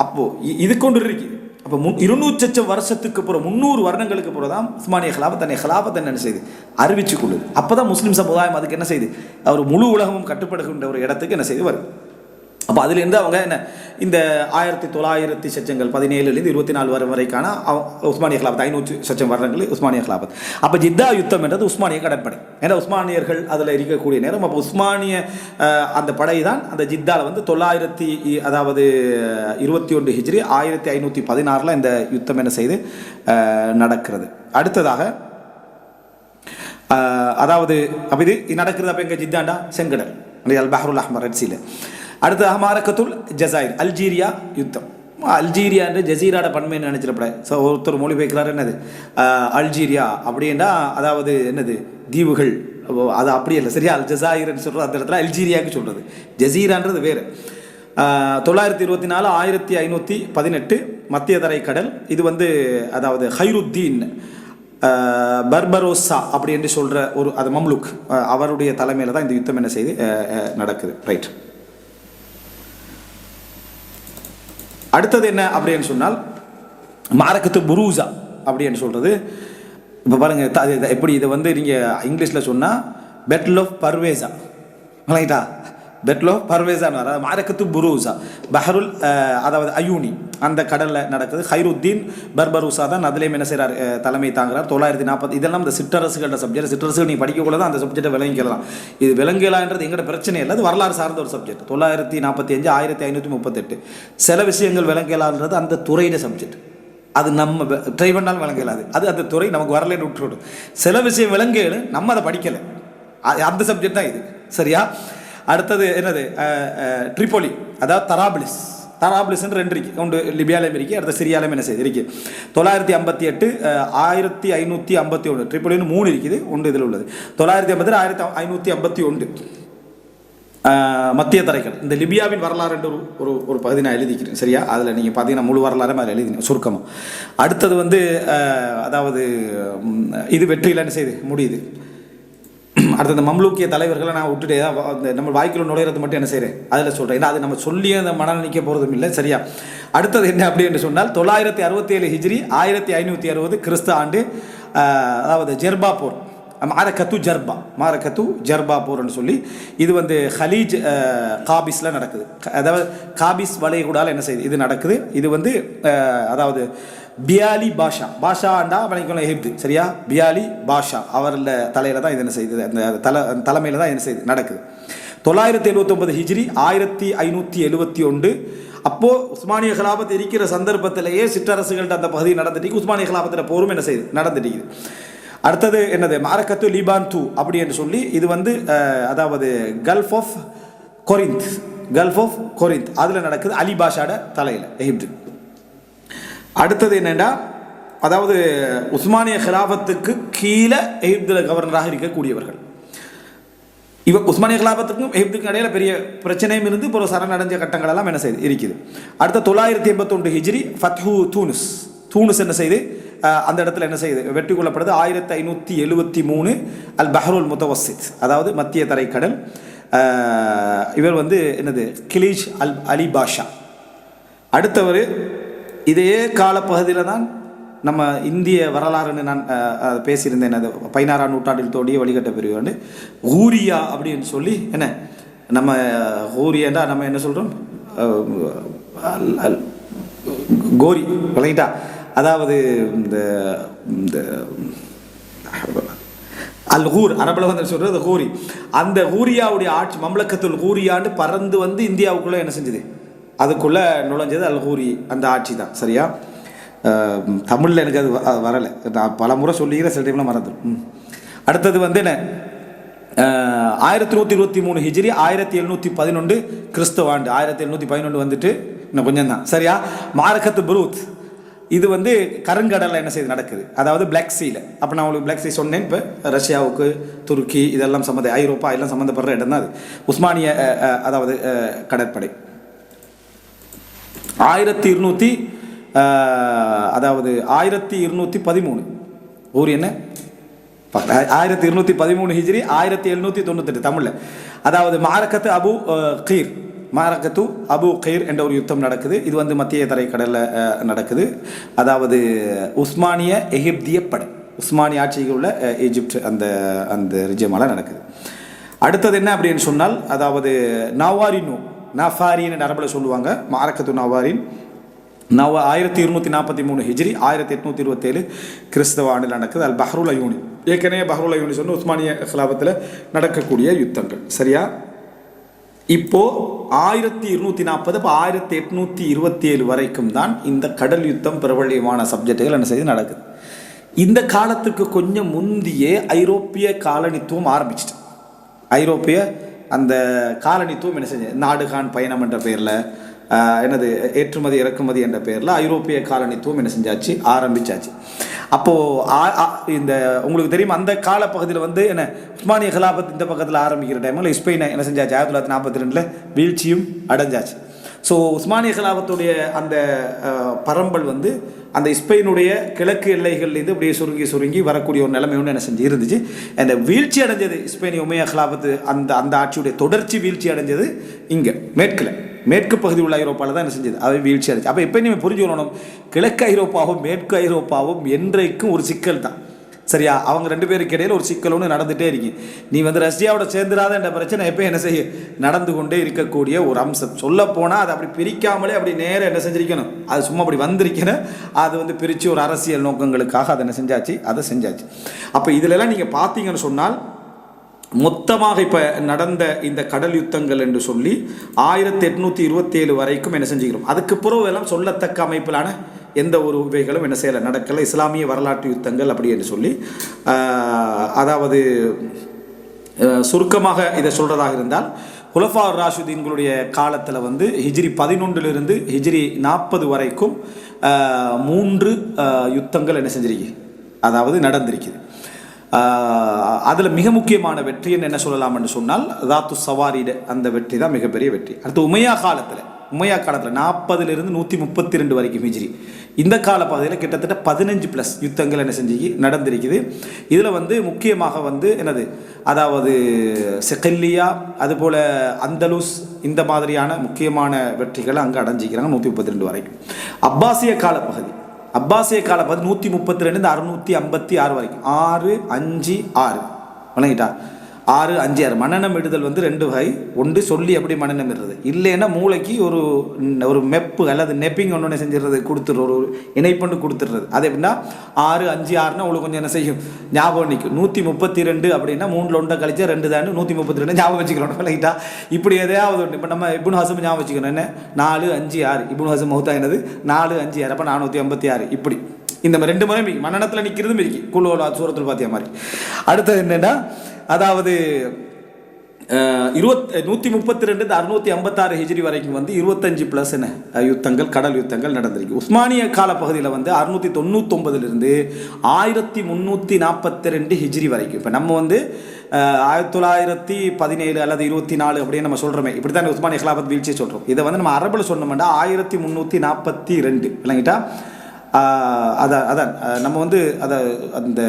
Speaker 1: அப்போது இது கொண்டு இருக்கு. அப்போ 200 வருஷத்துக்கு அப்புறம் 300 வருடங்களுக்கு அப்புறம் தான் உஸ்மானிய ஹிலாஃபத் தன்னை ஹிலாஃபத் என்ன செய்யுது அறிவிச்சு கொள்ளுது. அப்போ தான் முஸ்லீம் சமுதாயம் அதுக்கு என்ன செய்யுது, அவர் முழு உலகமும் கட்டுப்படுகின்ற ஒரு இடத்துக்கு என்ன செய்து வரும். அப்போ அதுலேருந்து அவங்க என்ன இந்த 1900 சச்சங்கள் 17லேருந்து 24 வரைக்கான உஸ்மானிய ஹிலாஃபத் 500 வருடங்கள் உஸ்மானிய ஹிலாஃபத். அப்போ ஜித்தா யுத்தம் என்றது உஸ்மானிய கடற்படை. ஏன்னா உஸ்மானியர்கள் அதில் இருக்கக்கூடிய நேரம். அப்போ உஸ்மானிய அந்த படை தான் அந்த ஜித்தாவில் வந்து 921 ஹிஜ்ரி 1516 இந்த யுத்தம் என்ன செய்து நடக்கிறது. அடுத்ததாக அதாவது அப்போ இது நடக்கிறது. அப்போ எங்கள் ஜித்தாண்டா செங்கடல் அல் பஹ்ருல் அஹ்மர் ரெட்சியில். அடுத்ததாக மாரக்கத்துல் ஜசாயிர் அல்ஜீரியா யுத்தம். அல்ஜீரியா என்று ஜசீராட பன்மைன்னு நினச்சிடப்பட. ஸோ ஒருத்தர் மொழிபெயர்க்கிறார் என்னது அல்ஜீரியா அப்படின்னா அதாவது என்னது தீவுகள், அது அப்படி இல்லை சரியா. அல் ஜசாயிர்னு சொல்கிறது அந்த இடத்துல அல்ஜீரியாவுக்கு சொல்கிறது, ஜசீரான்றது வேறு. 924 1518 மத்திய தரை கடல். இது வந்து அதாவது ஹைருத்தீன் பர்பரோசா அப்படி என்று சொல்கிற ஒரு அது மம்லுக் அவருடைய தலைமையில் தான் இந்த யுத்தம் என்ன செய்து நடக்குது. ரைட். அடுத்தது என்ன அப்படின்னு சொன்னால் மாரக்கத்து புரூசா அப்படின்னு சொல்கிறது இப்போ பாருங்கள் எப்படி இதை வந்து நீங்கள் இங்கிலீஷில் சொன்னால் பெட்டில் ஆஃப் பர்வேஸா ரைட்டா, பெட்டில் ஆஃப் பர்வேஸான்னு வர மாரக்கத்து புரூசா பஹருல் அதாவது அயூனி அந்த கடலில் நடக்குது. ஹைருத்தீன் பர்பரூசா தான் அதுலேயும் என்ன செய்கிறார் தலைமை தாங்குறார். 940 இதெல்லாம் இந்த சிற்றரசுகளோட சப்ஜெக்ட். சிற்றரசுகள் நீங்கள் படிக்கக்கூட தான் அந்த சப்ஜெக்டை விளங்கிக்கலாம். இது விளங்கலான்றது எங்களோட பிரச்சனை இல்லை, அது வரலாறு சார்ந்த ஒரு சப்ஜெக்ட். 945 1538 சில விஷயங்கள் விளங்கலான்றது அந்த துறையிட சப்ஜெக்ட். அது நம்ம ட்ரை பண்ணாலும் விளங்கலாது, அது அந்த துறை நமக்கு வரலன்னு விட்டுவிடும். சில விஷயம் விளங்கலு நம்ம அதை படிக்கலை, அந்த சப்ஜெக்ட் தான் இது. சரியா? அடுத்தது என்னது ட்ரிபோலி, அதாவது தராபிலிஸ்ன்னு 2 இருக்கு. ஒன்று லிபியாலையும் இருக்கு, அடுத்த சிரியாலையும் என்ன செய்யுது இருக்கு. 958 1551 ட்ரிபோலின்னு 3 இருக்குது, ஒன்று இதில் உள்ளது. 950 1551 மத்திய தரைக்கடல். இந்த லிபியாவின் வரலாறு என்று ஒரு பகுதி நான் எழுதிக்கிறேன். சரியா? அதில் நீங்கள் பார்த்தீங்கன்னா முழு வரலாறு அதில் எழுதினேன் சுருக்கமாக. அடுத்தது வந்து அதாவது இது வெற்றியில் என்ன செய்யுது முடியுது. அடுத்த இந்த மம்லூக்கிய தலைவர்களை நான் விட்டுட்டு அந்த நம்ம வாய்க்குள்ள நுழையிறது மட்டும் என்ன செய்கிறேன் அதில் சொல்கிறேன். ஏன்னா அது நம்ம சொல்லி அந்த மனம் நிற்க போகிறதும் இல்லை. சரியா? அடுத்தது என்ன அப்படி என்று சொன்னால் 967 ஹிஜ்ரி 1560 கிறிஸ்து ஆண்டு, அதாவது ஜெர்பா போர், மாரக்கத்து ஜர்பா போர்னு சொல்லி இது வந்து ஹலீஜ் காபிஸில் நடக்குது. அதாவது காபிஸ் வளைகுடால் என்ன செய்யுது இது நடக்குது. இது வந்து அதாவது பியாலி பாஷாண்டா வணிகம் எகிப்து. சரியா? பியாலி பாஷா அவரில் தலையில் தான் இது என்ன செய்யுது, அந்த தலைமையில் தான் என்ன செய்யுது நடக்குது. 979 ஹிஜ்ரி 1571 அப்போது உஸ்மானிய கலாபத் இருக்கிற சந்தர்ப்பத்திலேயே சிற்றரசுகள்கிட்ட அந்த பகுதி நடந்துட்டு உஸ்மானிய கலாபத்தில் போரும் என்ன செய்யுது நடந்துட்டு. அடுத்தது என்னது மாரக்கத்து லிபான் 2 அப்படி என்று சொல்லி இது வந்து அதாவது கல்ஃப் ஆஃப் கொரிந்த் அதில் நடக்குது, அலி பாஷாட தலையில் எகிப்து. அடுத்தது என்னென்னா அதாவது உஸ்மானிய ஹிலாபத்துக்கு கீழே எகிப்தில் கவர்னராக இருக்கக்கூடியவர்கள். உஸ்மானிய ஹிலாபத்துக்கும் எகிப்துக்கும் இடையில பெரிய பிரச்சனையும் இருந்து இப்போ சரணடைஞ்ச கட்டங்கள் எல்லாம் என்ன செய்யுது இருக்குது. அடுத்த 981 ஹிஜ்ரி ஃபத்ஹு தூனுஸ் என்ன செய்யுது அந்த இடத்துல என்ன செய்யுது வெற்றி கொள்ளப்படுது. 1573 அல் பஹ்ருல் முத்தவசித் அதாவது மத்திய தரைக்கடல். இவர் வந்து என்னது கிலீஜ் அலி பாஷா. அடுத்தவர் இதே காலப்பகுதியில் தான் நம்ம இந்திய வரலாறுன்னு நான் பேசியிருந்தேன். அது 16ஆம் நூற்றாண்டில் தோண்டிய வழிகட்ட பிரிவு வந்து ஊரியா அப்படின்னு சொல்லி என்ன நம்ம ஊரியாண்டா நம்ம என்ன சொல்கிறோம் கோரி விளங்கிட்டா. அதாவது இந்த அல் ஹூர் அரபில் வந்து சொல்கிறது ஹூரி. அந்த ஹூரியாவுடைய ஆட்சி மம்லக்கத்துல் ஹூரியாண்டு பறந்து வந்து இந்தியாவுக்குள்ளே என்ன செஞ்சது அதுக்குள்ளே நுழைஞ்சது அல் ஹூரி அந்த ஆட்சி தான். சரியா? தமிழில் எனக்கு அது வரலை, நான் பல முறை சொல்லிக்கிறேன், சில டைமில் மறந்துடும். அடுத்தது வந்து என்ன 1123 ஹிஜ்ரி 1711 கிறிஸ்தவ ஆண்டு. 1711 வந்துட்டு இன்னும் கொஞ்சம் தான். சரியா? மாரக்கத்து புரூத் இது வந்து கருங்கடலில் என்ன செய்து நடக்குது, அதாவது பிளாக் சீல. அப்போ நான் உங்களுக்கு பிளாக் சீ சொன்னேன். இப்போ ரஷ்யாவுக்கு துருக்கி இதெல்லாம் ஐரோப்பா எல்லாம் சம்மந்தப்படுற இடம் தான் அது. உஸ்மானிய அதாவது கடற்படை 1213 ஊர் என்ன 1213 ஹிஜ்ரி 1798 தமிழில். அதாவது மாரக்கத்து அபு கீர் என்ற ஒரு யுத்தம் நடக்குது. இது வந்து மத்திய தரைக்கடலில் நடக்குது. அதாவது உஸ்மானிய எகிப்திய படை, உஸ்மானிய ஆட்சியில் உள்ள எகிப்து அந்த ரிஜியமால நடக்குது. அடுத்தது என்ன அப்படின்னு சொன்னால் அதாவது நாஃபாரின்னு அரபில் சொல்லுவாங்க. மாரக்கத்து நவாரின் 1243 ஹிஜ்ரி 1827 கிறிஸ்தவ ஆண்டில் நடக்குது. அல் பஹ்ருல் அயூனி. ஏற்கனவே பஹ்ருல் அயூனி சொன்ன உஸ்மானிய கிலாபத்தில் நடக்கக்கூடிய யுத்தங்கள். சரியா? இப்போது 1240 இப்போ 1827 வரைக்கும் தான் இந்த கடல் யுத்தம் பிரபல்யமான சப்ஜெக்டுகள் என்ன செய்து நடக்குது. இந்த காலத்துக்கு கொஞ்சம் முந்தியே ஐரோப்பிய காலனித்துவம் ஆரம்பிச்சிட்டு, ஐரோப்பிய அந்த காலனித்துவம் என்ன செஞ்சு நாடுகான் பயணம் என்ற பெயரில் என்னது ஏற்றுமதி இறக்குமதி என்ற பெயரில் ஐரோப்பிய காலனித்துவம் என்ன செஞ்சாச்சு ஆரம்பித்தாச்சு. அப்போது இந்த உங்களுக்கு தெரியும் அந்த காலப்பகுதியில் வந்து என்ன உஸ்மானிய கலாபத் இந்த பக்கத்தில் ஆரம்பிக்கிற டைமில் ஸ்பெயினை என்ன செஞ்சாச்சு 1942 வீழ்ச்சியும் அடைஞ்சாச்சு. ஸோ உஸ்மானிய கலாபத்துடைய அந்த பரம்பல் வந்து அந்த ஸ்பெயினுடைய கிழக்கு எல்லைகள்லேருந்து இப்படியே சுருங்கி வரக்கூடிய ஒரு நிலைமை ஒன்று என்ன செஞ்சு இருந்துச்சு. அந்த வீழ்ச்சி அடைஞ்சது ஸ்பெயின் உமையா கலாபத்து அந்த ஆட்சியுடைய தொடர்ச்சி வீழ்ச்சி அடைஞ்சது இங்கே மேற்கு பகுதி உள்ள ஐரோப்பாவில் தான் என்ன செஞ்சது அவை வீழ்ச்சி அடைஞ்சு. அப்போ எப்போ நீங்கள் புரிஞ்சுக்கணும், கிழக்கு ஐரோப்பாவும் மேற்கு ஐரோப்பாவும் என்றைக்கும் ஒரு சிக்கல் தான். சரியா? அவங்க 2 பேருக்கு இடையில் ஒரு சிக்கல் ஒன்று நடந்துகிட்டே இருக்கு. நீ வந்து ரஷ்யாவோட சேர்ந்துடாத என்ற பிரச்சனை எப்போ என்ன செய்ய நடந்து கொண்டே இருக்கக்கூடிய ஒரு அம்சம். சொல்லப்போனால் அது அப்படி பிரிக்காமலே அப்படி நேரம் என்ன செஞ்சிருக்கணும், அது சும்மா அப்படி வந்திருக்கணும். அது வந்து பிரித்து ஒரு அரசியல் நோக்கங்களுக்காக அதை என்ன செஞ்சாச்சு, அதை செஞ்சாச்சு. அப்போ இதிலெல்லாம் நீங்கள் பார்த்தீங்கன்னு சொன்னால் மொத்தமாக இப்போ நடந்த இந்த கடல் யுத்தங்கள் என்று சொல்லி 1827 வரைக்கும் என்ன செஞ்சுக்கிறோம். அதுக்கு பிறகு எல்லாம் சொல்லத்தக்க அமைப்பிலான எந்த ஒரு இவைகளும் என்ன செய்யலை, நடக்கலை. இஸ்லாமிய வரலாற்று யுத்தங்கள் அப்படி என்று சொல்லி அதாவது சுருக்கமாக இதை சொல்கிறதாக இருந்தால் குலஃபா ராஷிதீன்களுடைய காலத்தில் வந்து ஹிஜ்ரி 11 ஹிஜ்ரி 40 வரைக்கும் 3 யுத்தங்கள் என்ன செஞ்சிருக்கு, அதாவது நடந்திருக்குது. அதில் மிக முக்கியமான வெற்றி என்ன சொல்லலாம் என்று சொன்னால் தாத்து சவாரிட அந்த வெற்றி தான் மிகப்பெரிய வெற்றி. அடுத்து உமையா காலத்தில் 40 132 வரைக்கும் ஹிஜ்ரி, இந்த கால பகுதியில் கிட்டத்தட்ட 15+ யுத்தங்கள் என்ன செஞ்சு நடந்திருக்குது. இதில் வந்து முக்கியமாக வந்து என்னது, அதாவது செகல்லியா அதுபோல் அந்தலூஸ் இந்த மாதிரியான முக்கியமான வெற்றிகளை அங்கே அடைஞ்சிக்கிறாங்க 132 வரைக்கும். அப்பாசிய காலப்பகுதி 132 656 வரைக்கும் 6, 5, 6 வணங்கிட்டா 6, 5, 6 மனநம் இடுதல் வந்து 2 வகை. ஒன்று சொல்லி அப்படி மனநம் இடுறது, இல்லைன்னா மூளைக்கு ஒரு மெப்பு அல்லது நெப்பிங் ஒன்று செஞ்சிடுறது, கொடுத்துடுற ஒரு இணைப்பண்டு கொடுத்துடுறது. அது எப்படின்னா 6, 5, 6னா உங்களுக்கு கொஞ்சம் என்ன செய்யும், ஞாபகம் நிற்கும். 132 அப்படின்னா 3 ஒன்றை கழிச்சா 2 தான் 132 ஞாபகம் வச்சுக்கணும் லைட்டா. இப்படி எதையாவது ஒன்று இப்போ நம்ம இப்னு ஹஸம் ஞாபகம் வச்சுக்கணும், என்ன 4, 5, 6 இப்னு ஹஸம் மௌத்தா என்னது 4, 5, 6 அப்போ 456 இப்படி இந்த மாதிரி 2 முறை மனநத்தில் நிற்கிறதும் இருக்கு குழுவோட சூரத்தில் பார்த்திய மாதிரி. அடுத்தது என்னென்னா அதாவது 132 656 ஹிஜ்ரி வரைக்கும் வந்து 25+ என்ன யுத்தங்கள் கடல் யுத்தங்கள் நடந்திருக்கு. உஸ்மானிய காலப்பகுதியில் வந்து 699 1342 ஹிஜ்ரி வரைக்கும். இப்போ நம்ம வந்து 1917 அல்லது 24 அப்படின்னு நம்ம சொல்கிறோமே, இப்படி தான் உஸ்மானிய கிலாபத் வீழ்ச்சியை சொல்கிறோம். இதை வந்து நம்ம அரபில் சொன்னோம்னா 1342 இல்லைங்கிட்டா. அதான் நம்ம வந்து அதை அந்த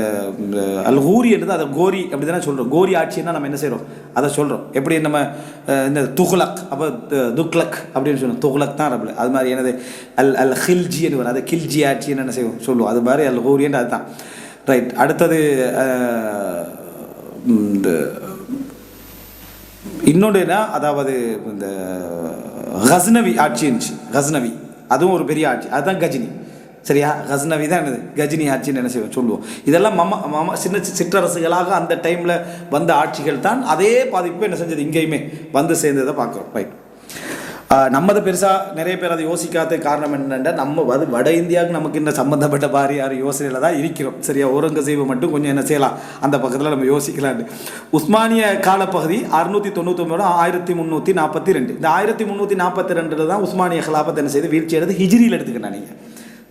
Speaker 1: அல் கூரி என்றது அதை கோரி அப்படி தானே சொல்கிறோம். கோரி ஆட்சின்னா நம்ம என்ன செய்கிறோம், அதை சொல்கிறோம். எப்படி நம்ம இந்த துக்லக் அப்போ துக்லக் அப்படின்னு சொல்லுவோம், துக்லக் தான் அரபில். அது மாதிரி என்னது அல் ஹில்ஜின்னு வரும், அதை கில்ஜி ஆட்சின்னு என்ன செய்வோம் சொல்லுவோம். அது மாதிரி அல் கூரியன்று அதுதான் ரைட். அடுத்தது இந்த இன்னொன்று என்ன, அதாவது இந்த கஸ்னவி ஆட்சி இருந்துச்சு. கஸ்னவி அதுவும் ஒரு பெரிய ஆட்சி, அதுதான் கஜினி. சரியா? கஸ்னவி தான் என்னது கஜினி ஆட்சின்னு என்ன செய்வோம் சொல்லுவோம். இதெல்லாம் சின்ன சிற்றரசுகளாக அந்த டைமில் வந்த ஆட்சிகள் தான். அதே பாதிப்பு என்ன செஞ்சது இங்கேயுமே வந்து சேர்ந்ததை பார்க்குறோம். ரைட். நம்ம அதை பெருசாக நிறைய பேர் அதை யோசிக்காத காரணம் என்னென்னா, நம்ம வட இந்தியாவுக்கு நமக்கு இன்னும் சம்மந்தப்பட்ட பாரியார் யோசனையில் தான் இருக்கிறோம். சரியா? ஒருங்கசீவு மட்டும் கொஞ்சம் என்ன செய்யலாம், அந்த பக்கத்தில் நம்ம யோசிக்கலான்னு. உஸ்மானிய காலப்பகுதி 699 1342. இந்த 1342 தான் உஸ்மானிய ஹிலாபத் என்ன செய்து வீழ்ச்சி எடுத்து ஹிஜ்ரியில் எடுத்துக்கிட்டேன் நீங்கள்.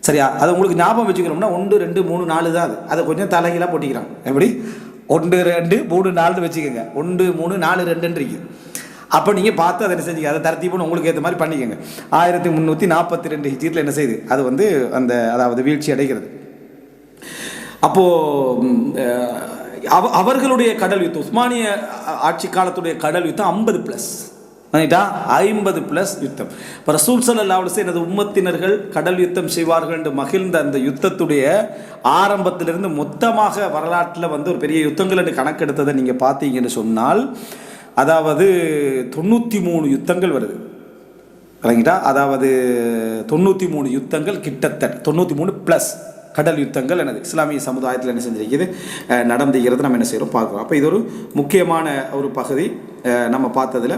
Speaker 1: சரியா? அதை உங்களுக்கு ஞாபகம் வச்சுக்கணும்னா 1, 2, 3, 4 தான். அதை கொஞ்சம் தலைகீழாக போட்டிக்கிறாங்க. எப்படி 1, 2, 3, 4 வச்சுக்கோங்க. 1, 3, 4, 2 இருக்குது. அப்போ நீங்கள் பார்த்து அதை என்ன செஞ்சுக்க, அதை தரத்தீப்புன்னு உங்களுக்கு ஏற்ற மாதிரி பண்ணிக்கோங்க. 1342 ஹிஜ்ரியில் என்ன செய்யுது, அது வந்து அந்த அதாவது வீழ்ச்சி அடைகிறது. அப்போது அவர்களுடைய கடல் யுத்தம், உஸ்மானிய ஆட்சி காலத்துடைய கடல் யுத்தம் 50+. 50+ யுத்தம். இப்போ ரசூல் ஸல்லல்லாஹு அலைஹி வஸல்லம் எனது உம்மத்தினர்கள் கடல் யுத்தம் செய்வார்கள் என்று மகிழ்ந்த அந்த யுத்தத்துடைய ஆரம்பத்திலிருந்து மொத்தமாக வரலாற்றில் வந்து ஒரு பெரிய யுத்தங்கள் என்று கணக்கெடுத்ததை நீங்கள் பார்த்தீங்கன்னு சொன்னால், அதாவது 93 யுத்தங்கள் வருது. இல்லைங்கிட்டா, அதாவது 93 யுத்தங்கள், கிட்டத்தட்ட 93+ கடல் யுத்தங்கள் எனது இஸ்லாமிய சமுதாயத்தில் என்ன செஞ்சிருக்குது நடந்துகிறது நம்ம என்ன செய்கிறோம் பார்க்குறோம். அப்போ இது ஒரு முக்கியமான ஒரு பகுதி நம்ம பார்த்ததில்.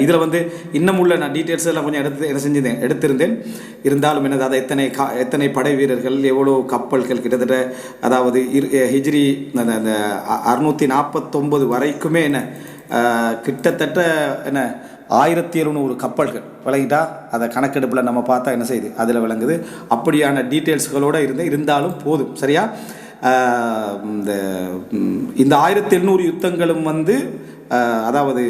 Speaker 1: இதில் வந்து இன்னும் உள்ள நான் டீட்டெயில்ஸ் எல்லாம் கொஞ்சம் எடுத்திருந்தேன். இருந்தாலும் என்னது, அதை எத்தனை படை வீரர்கள், எவ்வளோ கப்பல்கள், கிட்டத்தட்ட அதாவது ஹிஜ்ரி அந்த 649 வரைக்குமே என்ன கிட்டத்தட்ட என்ன 1700 கப்பல்கள் விளங்கிட்டா. அதை கணக்கெடுப்பில் நம்ம பார்த்தா என்ன செய்யுது அதில் விளங்குது. அப்படியான டீட்டெயில்ஸ்களோடு இருந்தாலும் போதும். சரியா? இந்த 1700 யுத்தங்களும் வந்து அதாவது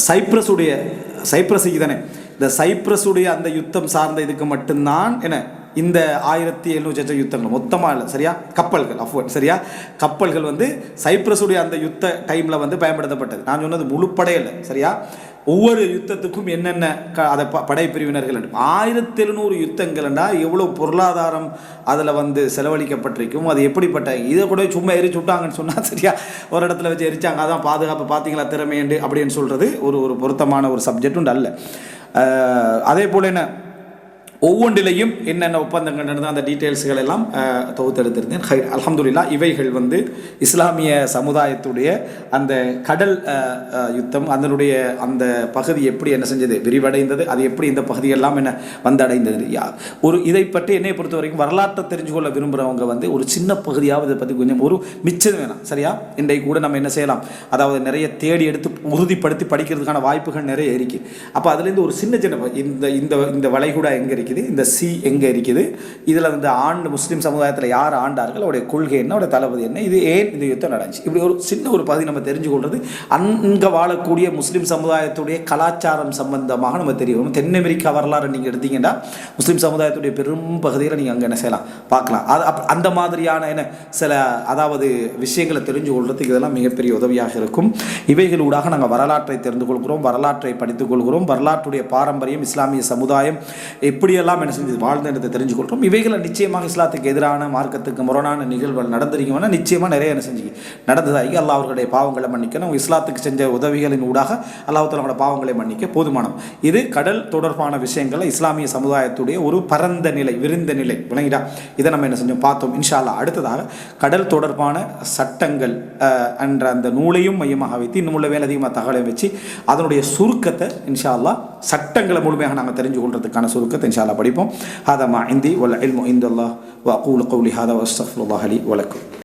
Speaker 1: சைப்ரஸுக்கு தானே, இந்த சைப்ரஸுடைய அந்த யுத்தம் சார்ந்த இதுக்கு மட்டும்தான் என்ன இந்த 1700 யுத்தங்கள் மொத்தமாக இல்லை. சரியா? கப்பல்கள் சரியா? கப்பல்கள் வந்து சைப்ரஸுடைய அந்த யுத்த டைமில் வந்து பயன்படுத்தப்பட்டது. நான் சொன்னது முழுப்படையில். சரியா? ஒவ்வொரு யுத்தத்துக்கும் என்னென்ன அதை படைப்பிரிவினர்கள் 1700 யுத்தங்கள்னா எவ்வளோ பொருளாதாரம் அதில் வந்து செலவழிக்கப்பட்டிருக்கும், அது எப்படிப்பட்ட இதை கூட சும்மா எரிச்சு விட்டாங்கன்னு சொன்னால் சரியா ஒரு இடத்துல வச்சு எரிச்சாங்க அதான் பாதுகாப்பு பார்த்தீங்களா திறமையண்டு அப்படின்னு சொல்கிறது ஒரு பொருத்தமான ஒரு சப்ஜெக்ட் உண்டு அல்ல. அதே போல் என்ன ஒவ்வொன்றிலையும் என்னென்ன ஒப்பந்தங்கள் நடந்தது அந்த டீட்டெயில்ஸ்கள் எல்லாம் தொகுத்தெடுத்திருந்தேன். அல்ஹம்துலில்லாஹ் இவைகள் வந்து இஸ்லாமிய சமுதாயத்துடைய அந்த கடல் யுத்தம் அதனுடைய அந்த பகுதி எப்படி என்ன செஞ்சது விரிவடைந்தது, அது எப்படி இந்த பகுதியெல்லாம் என்ன வந்தடைந்தது ஒரு இதை பற்றி என்னை பொறுத்த வரைக்கும் வரலாற்றை தெரிஞ்சு கொள்ள விரும்புகிறவங்க வந்து ஒரு சின்ன பகுதியாவது இதை பற்றி கொஞ்சம் ஒரு மிச்சம் வேணாம் சரியா. இன்றைக்கு கூட நம்ம என்ன செய்யலாம், அதாவது நிறைய தேடி எடுத்து உறுதிப்படுத்தி படிக்கிறதுக்கான வாய்ப்புகள் நிறைய இருக்குது. அப்போ அதுலேருந்து ஒரு சின்ன சின்ன இந்த வளைகுடா எங்கே இருக்குது, இந்த சி எங்கே இருக்குது, இதில் வந்து முஸ்லீம் சமுதாயத்தில் யார் ஆண்டார்கள், அவருடைய கொள்கை என்ன, அவருடைய தளபதி என்ன, இது ஏன் இந்த யுத்தம் நடந்துச்சு, இப்படி ஒரு சின்ன ஒரு பகுதி நம்ம தெரிஞ்சு கொள்வது அங்கே வாழக்கூடிய முஸ்லீம் சமுதாயத்துடைய கலாச்சாரம் சம்பந்தமாக நம்ம தெரியும். தென் அமெரிக்கா வரலாறு நீங்கள் எடுத்தீங்கன்னா முஸ்லீம் சமுதாயத்துடைய பெரும் பகுதியில் நீங்கள் அங்கே என்ன செய்யலாம் பார்க்கலாம். அது அந்த மாதிரியான என்ன சில அதாவது விஷயங்களை தெரிஞ்சு கொள்றதுக்கு இதெல்லாம் மிகப்பெரிய உதவியாக இருக்கும். இவைகளூடாக நாங்கள் வரலாற்றை தெரிந்து கொள்கிறோம், வரலாற்றை படித்துக் கொள்கிறோம், வரலாற்றுடைய பாரம்பரியம் இஸ்லாமிய சமுதாயம் எப்படியெல்லாம் என்ன செஞ்சு வாழ்ந்ததை தெரிஞ்சு கொள்கிறோம். இவைகளை நிச்சயமாக இஸ்லாத்துக்கு எதிரான மார்க்கத்துக்கு முரணான நிகழ்வுகள் நடந்திருக்கோம்னா நிச்சயமாக நிறைய என்ன செஞ்சு நடந்ததாகி அல்லாஹ் அவர்களுடைய பாவங்களை மன்னிக்கணும். இஸ்லாத்துக்கு செஞ்ச உதவிகளின் ஊடாக அல்லாஹ் தஆலா பாவங்களை மன்னிக்க போதுமானது. இது கடல் தொடர்பான விஷயங்களை இஸ்லாமிய சமுதாயத்துடைய ஒரு பரந்த நிலை விரிந்த நிலை விளங்கிட்டா. இதை நம்ம என்ன செஞ்சோம் பார்த்தோம். இன்ஷா அல்லாஹ் அடுத்ததாக கடல் தொடர்பான சட்டங்கள் என்ற அந்த நூலையும் மையமாக வைத்து இன்னும் உள்ள வேலை அதிகமாக தகவலை வச்சு அதனுடைய சுருக்கத்தை இன்ஷா அல்லாஹ் சட்டங்களை முழுமையாக நாங்கள் தெரிஞ்சு கொள்றதுக்கான சுருக்கத்தை இன்ஷா அல்லாஹ் படிப்போம். ஹாதா மா இந்தி வல் இல்மு இந்தல்லாஹ் வ அகூலு கௌலி ஹாதா வ அஸ்தக்ஃபிருல்லாஹ் லி வ லக்கும்.